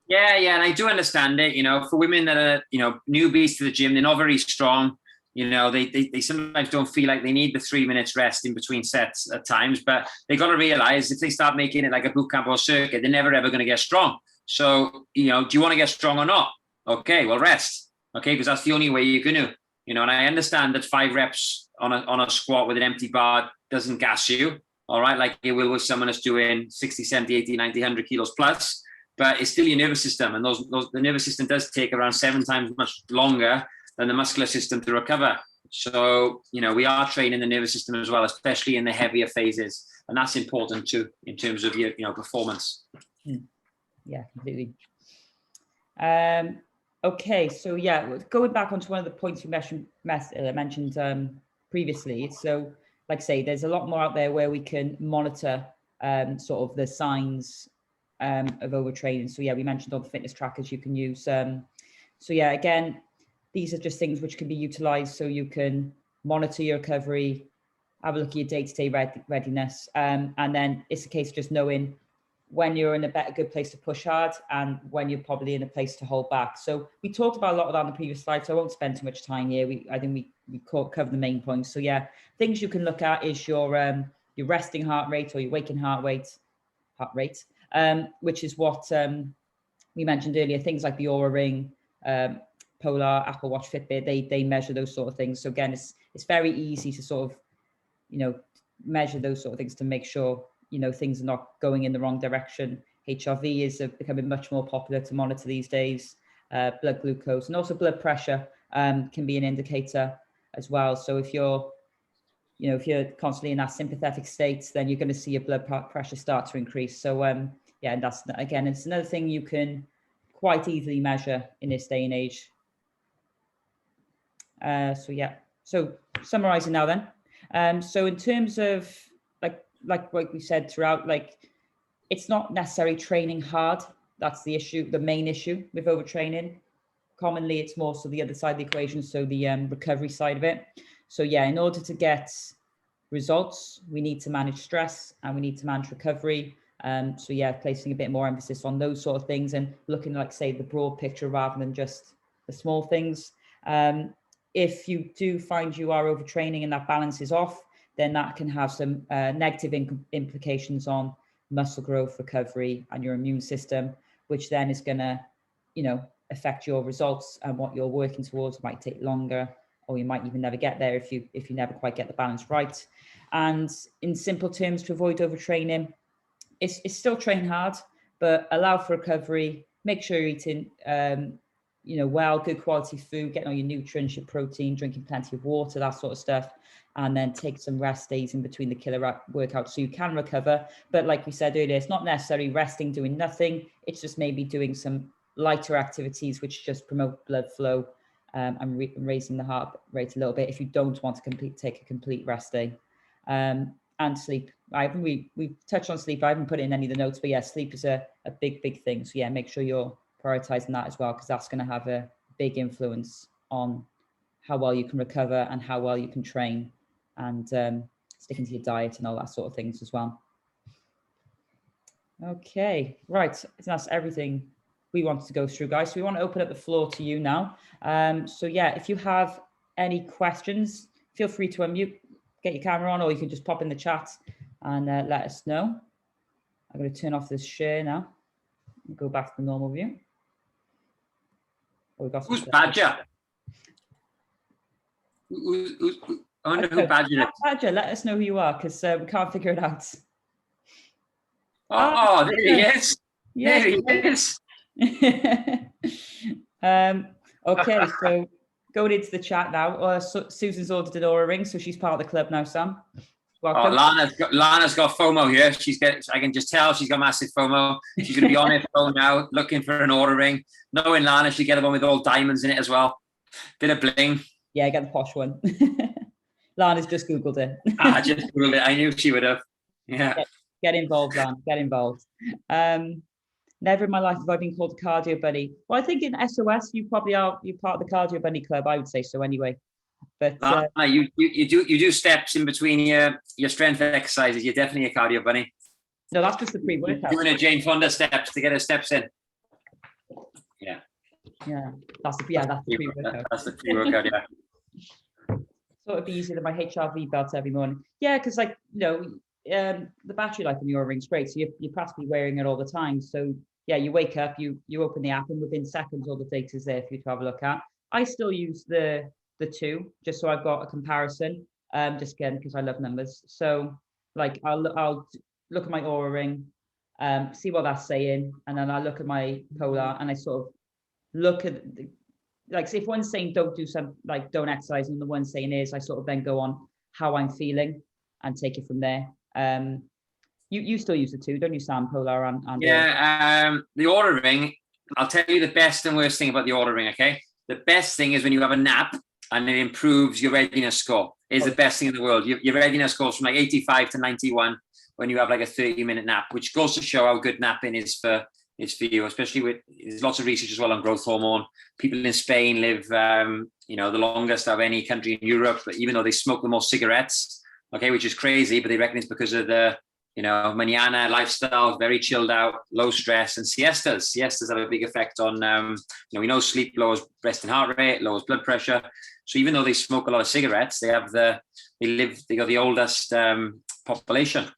Yeah, and I do understand it. You know, for women that are, you know, newbies to the gym, they're not very strong. You know, they sometimes don't feel like they need the 3 minutes rest in between sets at times, but they got to realize if they start making it like a boot camp or circuit, they're never ever going to get strong. So, you know, do you want to get strong or not? Okay, well, rest. Okay, because that's the only way you're going to, you know, and I understand that 5 reps on a squat with an empty bar doesn't gas you. All right, like it will with someone that's doing 60, 70, 80, 90, 100 kilos plus. But it's still your nervous system, and the nervous system does take around 7 times much longer than the muscular system to recover. So, you know, we are training the nervous system as well, especially in the heavier phases, and that's important too in terms of your, you know, performance. Yeah, completely. Okay, so yeah, going back onto one of the points you mentioned previously. So, like I say, there's a lot more out there where we can monitor sort of the signs of overtraining. So yeah, we mentioned all the fitness trackers you can use. So yeah, again, these are just things which can be utilized so you can monitor your recovery, have a look at your day-to-day readiness. And then it's a case of just knowing when you're in a good place to push hard and when you're probably in a place to hold back. So we talked about a lot of that on the previous slide, so I won't spend too much time here. I think we covered the main points. So yeah, things you can look at is your resting heart rate or your waking heart rate, which is what we mentioned earlier. Things like the Aura Ring, Polar, Apple Watch, Fitbit, they measure those sort of things. So again, it's very easy to sort of, you know, measure those sort of things to make sure, you know, things are not going in the wrong direction. HRV is becoming much more popular to monitor these days. Blood glucose and also blood pressure can be an indicator as well. So if you're constantly in that sympathetic state, then you're going to see your blood pressure start to increase. So yeah, and that's, again, it's another thing you can quite easily measure in this day and age. So yeah, so summarizing now then. So in terms of like what we said throughout, like it's not necessarily training hard. That's the issue, the main issue with overtraining. Commonly, it's more so the other side of the equation, so the recovery side of it. So yeah, in order to get results, we need to manage stress and we need to manage recovery. So yeah, placing a bit more emphasis on those sort of things and looking, like say, the broad picture rather than just the small things. If you do find you are overtraining and that balance is off, then that can have some negative implications on muscle growth, recovery, and your immune system, which then is going to, you know, affect your results, and what you're working towards might take longer, or you might even never get there if you never quite get the balance right. And in simple terms, to avoid overtraining, it's still train hard, but allow for recovery. Make sure you're eating, well, good quality food, getting all your nutrients, your protein, drinking plenty of water, that sort of stuff. And then take some rest days in between the killer workouts so you can recover. But like we said earlier, it's not necessarily resting, doing nothing. It's just maybe doing some lighter activities which just promote blood flow and raising the heart rate a little bit if you don't want to take a complete rest day. And sleep. We've touched on sleep. I haven't put it in any of the notes, but yeah, sleep is a big thing. So yeah, make sure you're prioritizing that as well, because that's going to have a big influence on how well you can recover and how well you can train, and sticking to your diet and all that sort of things as well. Okay, right. So that's everything we wanted to go through, guys. So we want to open up the floor to you now. So yeah, if you have any questions, feel free to unmute, get your camera on, or you can just pop in the chat and let us know. I'm going to turn off this share now and go back to the normal view. Oh, who's Badger? I wonder who Badger is. Badger, let us know who you are, because we can't figure it out. Oh, there he is. Yes. There he is. Okay, so going into the chat now. Susan's ordered an Oura ring, so she's part of the club now, Sam. Welcome. Oh, Lana's got FOMO here. I can just tell she's got massive FOMO. She's going to be on her phone now, looking for an Oura ring. Knowing Lana, she'll get the one with all diamonds in it as well. Bit of bling. Yeah, get the posh one. Lana's just Googled it. I just Googled it. I knew she would have. Yeah. Get involved, Lana. Get involved. Never in my life have I been called a cardio bunny. Well, I think in SOS, you probably are. You're part of the cardio bunny club. I would say so anyway. But you do steps in between your strength exercises. You're definitely a cardio bunny. No, that's just the pre-workout. Doing a Jane Fonda steps to get her steps in. Yeah. Yeah, that's the pre-workout. That's the pre-workout. Yeah. So it'd be easier than my HRV belt every morning. Yeah, because the battery life in your ring's great. So you're practically wearing it all the time. So yeah, you wake up, you open the app, and within seconds, all the data's there for you to have a look at. I still use the 2 just so I've got a comparison. Just again because I love numbers. So like I'll look at my Oura ring, see what that's saying, and then I look at my Polar and I sort of look at say if one's saying don't do don't exercise and the one's saying is, I sort of then go on how I'm feeling and take it from there. You still use the 2, don't you, Sam? Polar and yeah. The Oura ring. I'll tell you the best and worst thing about the Oura ring. Okay, the best thing is when you have a nap and it improves your readiness score. It's the best thing in the world. Your readiness goes from 85 to 91 when you have a 30-minute nap, which goes to show how good napping is for you, especially there's lots of research as well on growth hormone. People in Spain live, the longest of any country in Europe, but even though they smoke the most cigarettes, okay, which is crazy, but they reckon it's because of the, mañana lifestyle, very chilled out, low stress, and siestas. Siestas have a big effect on, we know sleep lowers resting heart rate, lowers blood pressure. So even though they smoke a lot of cigarettes, they got the oldest population.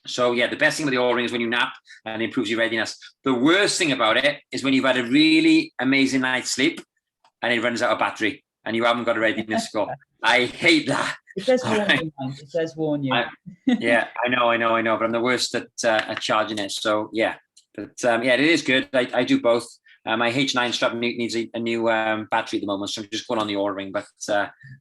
So yeah, the best thing with the Oura ring is when you nap and it improves your readiness. The worst thing about it is when you've had a really amazing night's sleep and it runs out of battery and you haven't got a readiness score. I hate that. It says warn you. It says warn you. Yeah, I know, but I'm the worst at charging it. So yeah, but it is good. I do both. My H9 strap needs a new battery at the moment, so I'm just going on the Oura ring. But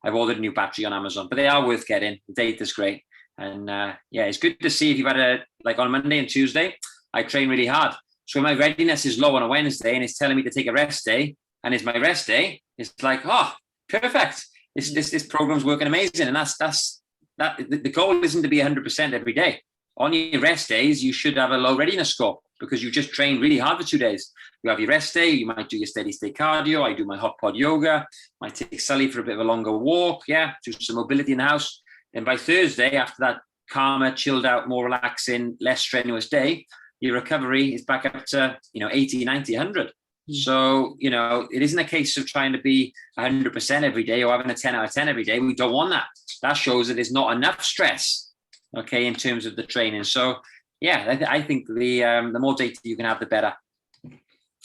I've ordered a new battery on Amazon. But they are worth getting. The data's great, and it's good to see if you've had on Monday and Tuesday, I train really hard. So my readiness is low on a Wednesday, and it's telling me to take a rest day, and it's my rest day. It's like, oh, perfect. This program's working amazing, and that's the goal isn't to be 100% every day. On your rest days, you should have a low readiness score because you just trained really hard for 2 days. You have your rest day, you might do your steady state cardio. I do my hot pod yoga, might take Sully for a bit of a longer walk. Yeah, do some mobility in the house. Then by Thursday, after that calmer, chilled out, more relaxing, less strenuous day, your recovery is back up to 80, 90, 100. So, it isn't a case of trying to be 100% every day or having a 10 out of 10 every day. We don't want that. That shows that there's not enough stress, okay, in terms of the training. So, yeah, I think the more data you can have, the better.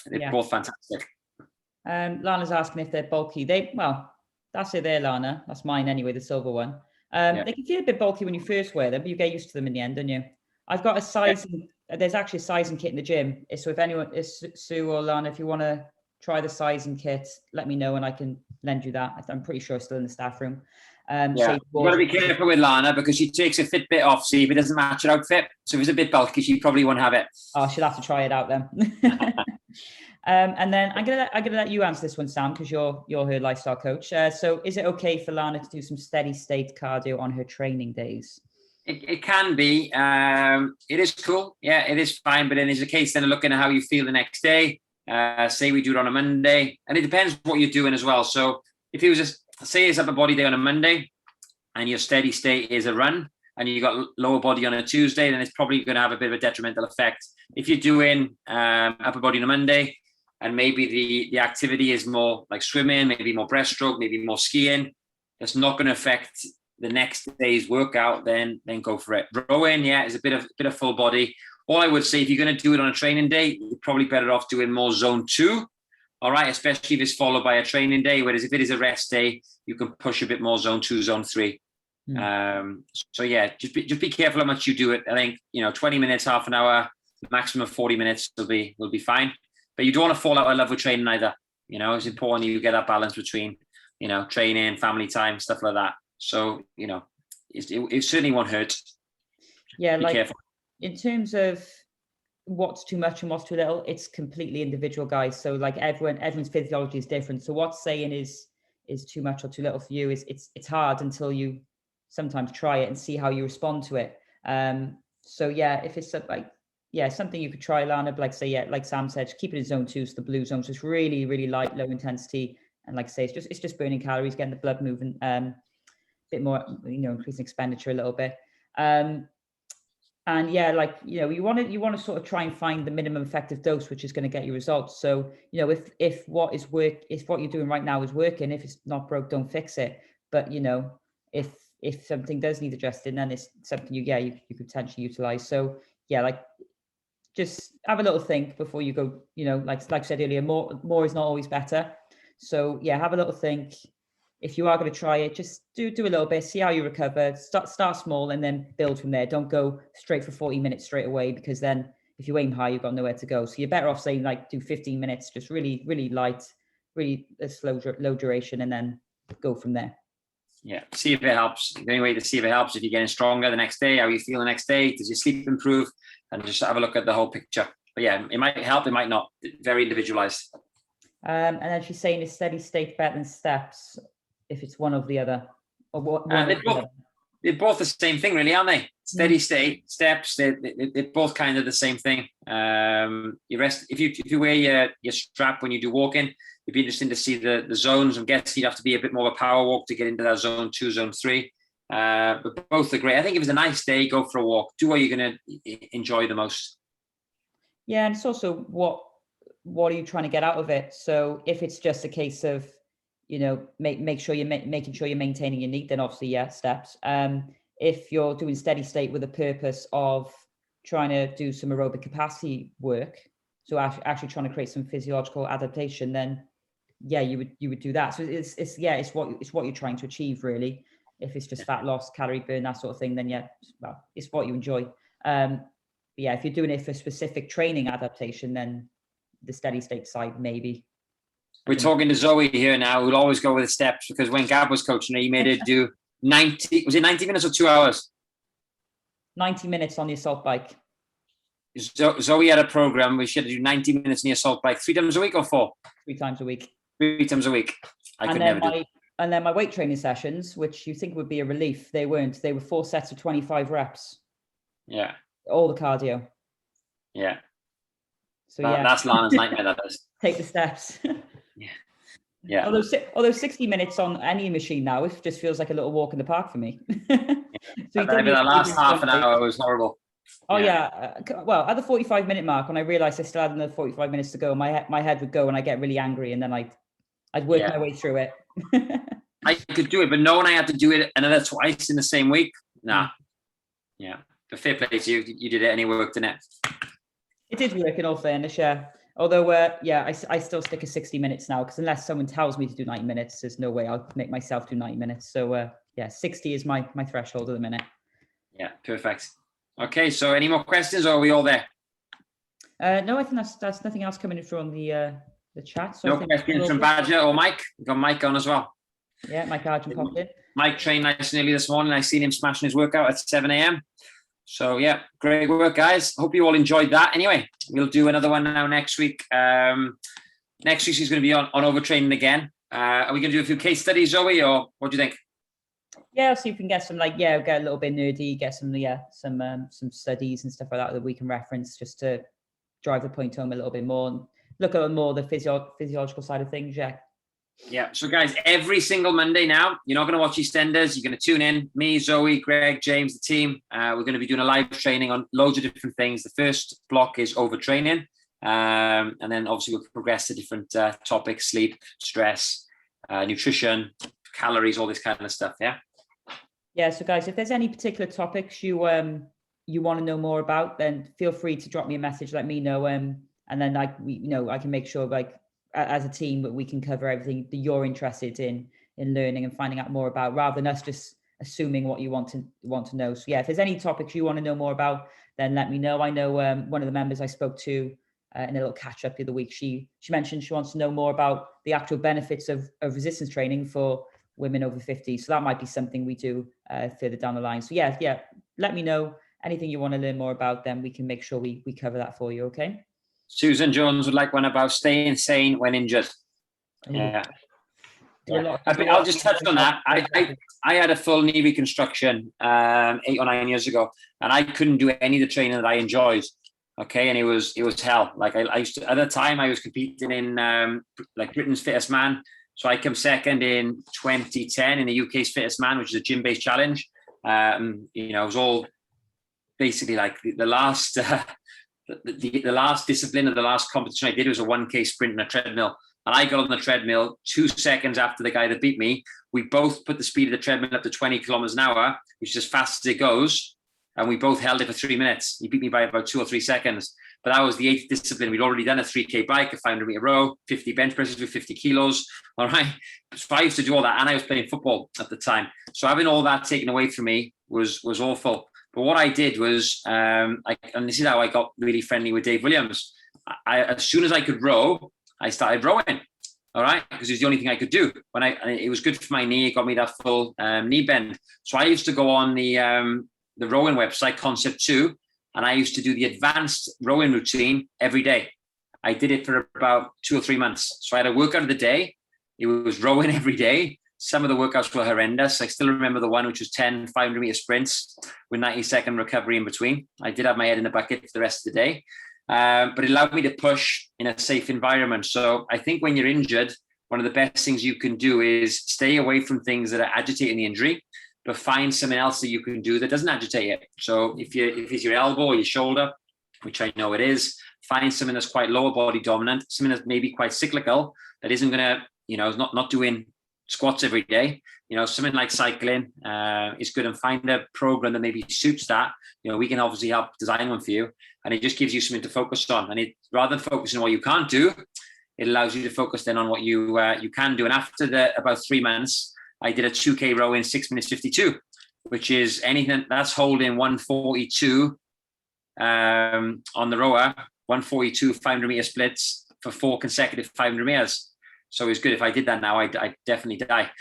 They're both fantastic. Lana's asking if they're bulky. That's it there, Lana. That's mine anyway, the silver one. They can feel a bit bulky when you first wear them, but you get used to them in the end, don't you? I've got a size there's actually a sizing kit in the gym. So if anyone, Sue or Lana, if you want to try the sizing kit, let me know and I can lend you that. I'm pretty sure it's still in the staff room. Yeah, you've got to be careful with Lana because she takes a Fitbit off, see if it doesn't match her outfit. So if it's a bit bulky, she probably won't have it. Oh, she'll have to try it out then. And then I'm gonna let you answer this one, Sam, because you're her lifestyle coach. So is it okay for Lana to do some steady state cardio on her training days? It can be. It is cool. Yeah, it is fine. But then there's a case then of looking at how you feel the next day. Say we do it on a Monday, and it depends what you're doing as well. So if it was just say it's upper body day on a Monday, and your steady state is a run, and you got lower body on a Tuesday, then it's probably going to have a bit of a detrimental effect. If you're doing upper body on a Monday, and maybe the activity is more like swimming, maybe more breaststroke, maybe more skiing, that's not going to affect the next day's workout, then go for it. Rowing, yeah, is a bit of full body. All I would say, if you're going to do it on a training day, you're probably better off doing more zone 2. All right, especially if it's followed by a training day. Whereas if it is a rest day, you can push a bit more zone 2, zone 3. So yeah, just be careful how much you do it. I think 20 minutes, half an hour, maximum 40 minutes will be fine. But you don't want to fall out of love with training either. It's important you get that balance between training, family time, stuff like that. So it certainly won't hurt. Yeah, be like careful. In terms of what's too much and what's too little, it's completely individual, guys. So like everyone's physiology is different. So what's saying is too much or too little for you is it's hard until you sometimes try it and see how you respond to it. So yeah, if it's something you could try, Lana, but like Sam said, keep it in zone 2, so the blue zone, so it's really, really light, low intensity, and like I say, it's just burning calories, getting the blood moving, bit more, increasing expenditure a little bit. And yeah, you want to sort of try and find the minimum effective dose, which is going to get you results. So, if what you're doing right now is working, if it's not broke, don't fix it. But, if something does need adjusting, then it's something you could potentially utilize. So yeah, just have a little think before you go, like I said earlier, more is not always better. So yeah, have a little think. If you are going to try it, just do a little bit, see how you recover, start small and then build from there. Don't go straight for 40 minutes straight away, because then if you aim high, you've got nowhere to go. So you're better off saying do 15 minutes, just really, really light, really low duration, and then go from there. Yeah, see if it helps. The only way to see if it helps, if you're getting stronger the next day, how you feel the next day, does your sleep improve, and just have a look at the whole picture. But yeah, it might help, it might not. Very individualized. And then she's saying is steady state better than steps if it's one or the other, or what? They're both the same thing, really, aren't they? Steady state, steps, they're both kind of the same thing. You rest if you wear your strap when you do walking. It'd be interesting to see the zones. I'm guessing you'd have to be a bit more of a power walk to get into that zone 2, zone 3. But both are great. I think if it's a nice day, go for a walk. Do what you're going to enjoy the most. Yeah, and it's also what are you trying to get out of it? So if it's just a case of make sure you're making sure you're maintaining your NEAT, then obviously yeah, steps. If you're doing steady state with a purpose of trying to do some aerobic capacity work, so actually trying to create some physiological adaptation, then yeah, you would do that. So it's what you're trying to achieve, really. If it's just fat loss, calorie burn, that sort of thing, then yeah, well, it's what you enjoy. But yeah, if you're doing it for specific training adaptation, then the steady state side maybe. We're talking to Zoe here now, who'll always go with the steps, because when Gab was coaching her, he made her do 90 minutes or 2 hours? 90 minutes on the assault bike. Zoe had a program where she had to do 90 minutes on the assault bike 3 times a week or 4? 3 times a week. 3 times a week. I could never do. And then my weight training sessions, which you think would be a relief, they weren't. They were 4 sets of 25 reps. Yeah. All the cardio. Yeah. So that's Lana's nightmare, that is. Take the steps. Yeah. Although 60 minutes on any machine now, it just feels like a little walk in the park for me. So the last half an hour was horrible. Oh yeah. Well, at the 45-minute mark, when I realized I still had another 45 minutes to go, my head would go and I get really angry, and then I'd work my way through it. I could do it, but knowing I had to do it another twice in the same week, nah. Yeah. But fair play to you. You did it and it worked, didn't it? It did work, in all fairness, yeah. Although, I still stick at 60 minutes now, because unless someone tells me to do 90 minutes, there's no way I'll make myself do 90 minutes. So, 60 is my threshold at the minute. Yeah, perfect. Okay, so any more questions, or are we all there? No, I think that's nothing else coming in from the chat. So No I think questions from Badger or Mike? We've got Mike on as well. Yeah, Mike Argent popped in. Mike trained nice and early this morning. I seen him smashing his workout at 7 a.m. So yeah, great work, guys. Hope you all enjoyed that. Anyway, we'll do another one now next week. Next week is going to be on overtraining again. Are we going to do a few case studies, Zoe, or what do you think? Yeah, so you can get some get a little bit nerdy, get some some studies and stuff like that we can reference just to drive the point home a little bit more and look at more the physiological side of things. Yeah. So guys, every single Monday now, you're not going to watch EastEnders. You're going to tune in. Me, Zoe, Greg, James, the team. We're going to be doing a live training on loads of different things. The first block is overtraining. And then obviously we'll progress to different topics: sleep, stress, nutrition, calories, all this kind of stuff. Yeah. So guys, if there's any particular topics you want to know more about, then feel free to drop me a message, let me know, and then I can make sure as a team that we can cover everything that you're interested in learning and finding out more about, rather than us just assuming what you want to know. So yeah, if there's any topics you want to know more about, then let me know. I know one of the members I spoke to in a little catch up the other week, she mentioned she wants to know more about the actual benefits of resistance training for women over 50. So that might be something we do further down the line. So yeah, let me know anything you want to learn more about, then we can make sure we cover that for you. Okay. Susan Jones would like one about staying sane when injured. Yeah. I'll just touch on that. I had a full knee reconstruction 8 or 9 years ago, and I couldn't do any of the training that I enjoyed. Okay, and it was hell. Like I used to, at the time, I was competing in Britain's Fittest Man. So I came second in 2010 in the UK's Fittest Man, which is a gym-based challenge. It was all basically like the last. The last discipline of the last competition I did was a 1K sprint in a treadmill. And I got on the treadmill 2 seconds after the guy that beat me. We both put the speed of the treadmill up to 20 kilometers an hour, which is as fast as it goes. And we both held it for 3 minutes. He beat me by about 2 or 3 seconds. But that was the 8th discipline. We'd already done a 3K bike, a 500 meter row, 50 bench presses with 50 kilos. All right. So I used to do all that. And I was playing football at the time. So having all that taken away from me was awful. But what I did was, and this is how I got really friendly with Dave Williams. As soon as I could row, I started rowing. All right, because it's the only thing I could do. It was good for my knee. It got me that full knee bend. So I used to go on the rowing website, Concept 2, and I used to do the advanced rowing routine every day. I did it for about 2 or 3 months. So I had a workout of the day. It was rowing every day. Some of the workouts were horrendous. I still remember the one which was 10 500-meter sprints with 90-second recovery in between. I did have my head in the bucket for the rest of the day, but it allowed me to push in a safe environment. So I think when you're injured, one of the best things you can do is stay away from things that are agitating the injury, but find something else that you can do that doesn't agitate it. So if it's your elbow or your shoulder, which I know it is, find something that's quite lower body dominant, something that's maybe quite cyclical, that isn't going to, not doing squats every day, something like cycling is good, and find a program that maybe suits that. We can obviously help design one for you, and it just gives you something to focus on. And rather than focusing on what you can't do, it allows you to focus then on what you can do. And after about 3 months, I did a 2K row in 6 minutes 52, which is anything that's holding 142 on the rower, 142 500-meter splits for 4 consecutive 500 meters. So it's good. If I did that now, I'd definitely die.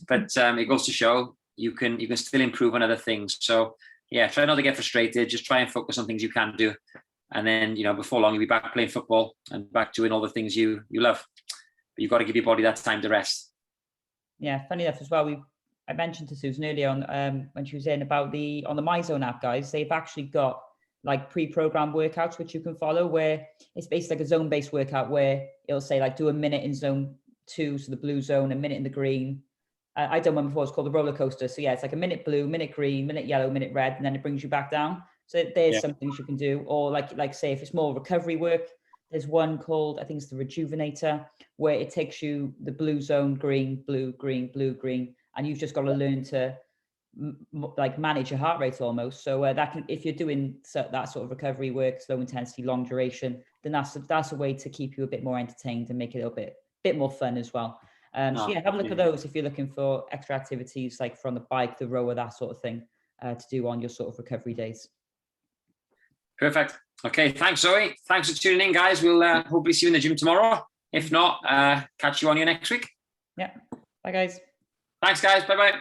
But it goes to show you can still improve on other things. So yeah, try not to get frustrated. Just try and focus on things you can do. And then, before long, you'll be back playing football and back doing all the things you love. But you've got to give your body that time to rest. Yeah, funny enough as well. I mentioned to Susan earlier on when she was in about on the MyZone app, guys, they've actually got like pre-programmed workouts which you can follow, where it's basically like a zone-based workout where it'll say like do a minute in zone 2, so the blue zone, a minute in the green. I done one before, it's called the roller coaster. So yeah, it's like a minute blue, minute green, minute yellow, minute red, and then it brings you back down. So there's some things you can do. Or like say if it's more recovery work, there's one called, I think it's the Rejuvenator, where it takes you the blue zone, green, blue, green, blue, green, and you've just got to learn to like manage your heart rate almost. So that can, if you're doing that sort of recovery work, slow intensity, long duration, then that's a way to keep you a bit more entertained and make it a little bit more fun as well. So yeah, have a look at those if you're looking for extra activities like from the bike, the rower, that sort of thing to do on your sort of recovery days. Perfect. Okay, thanks, Zoe. Thanks for tuning in, guys. We'll hopefully see you in the gym tomorrow. If not, catch you on here next week. Yeah. Bye, guys. Thanks, guys. Bye-bye.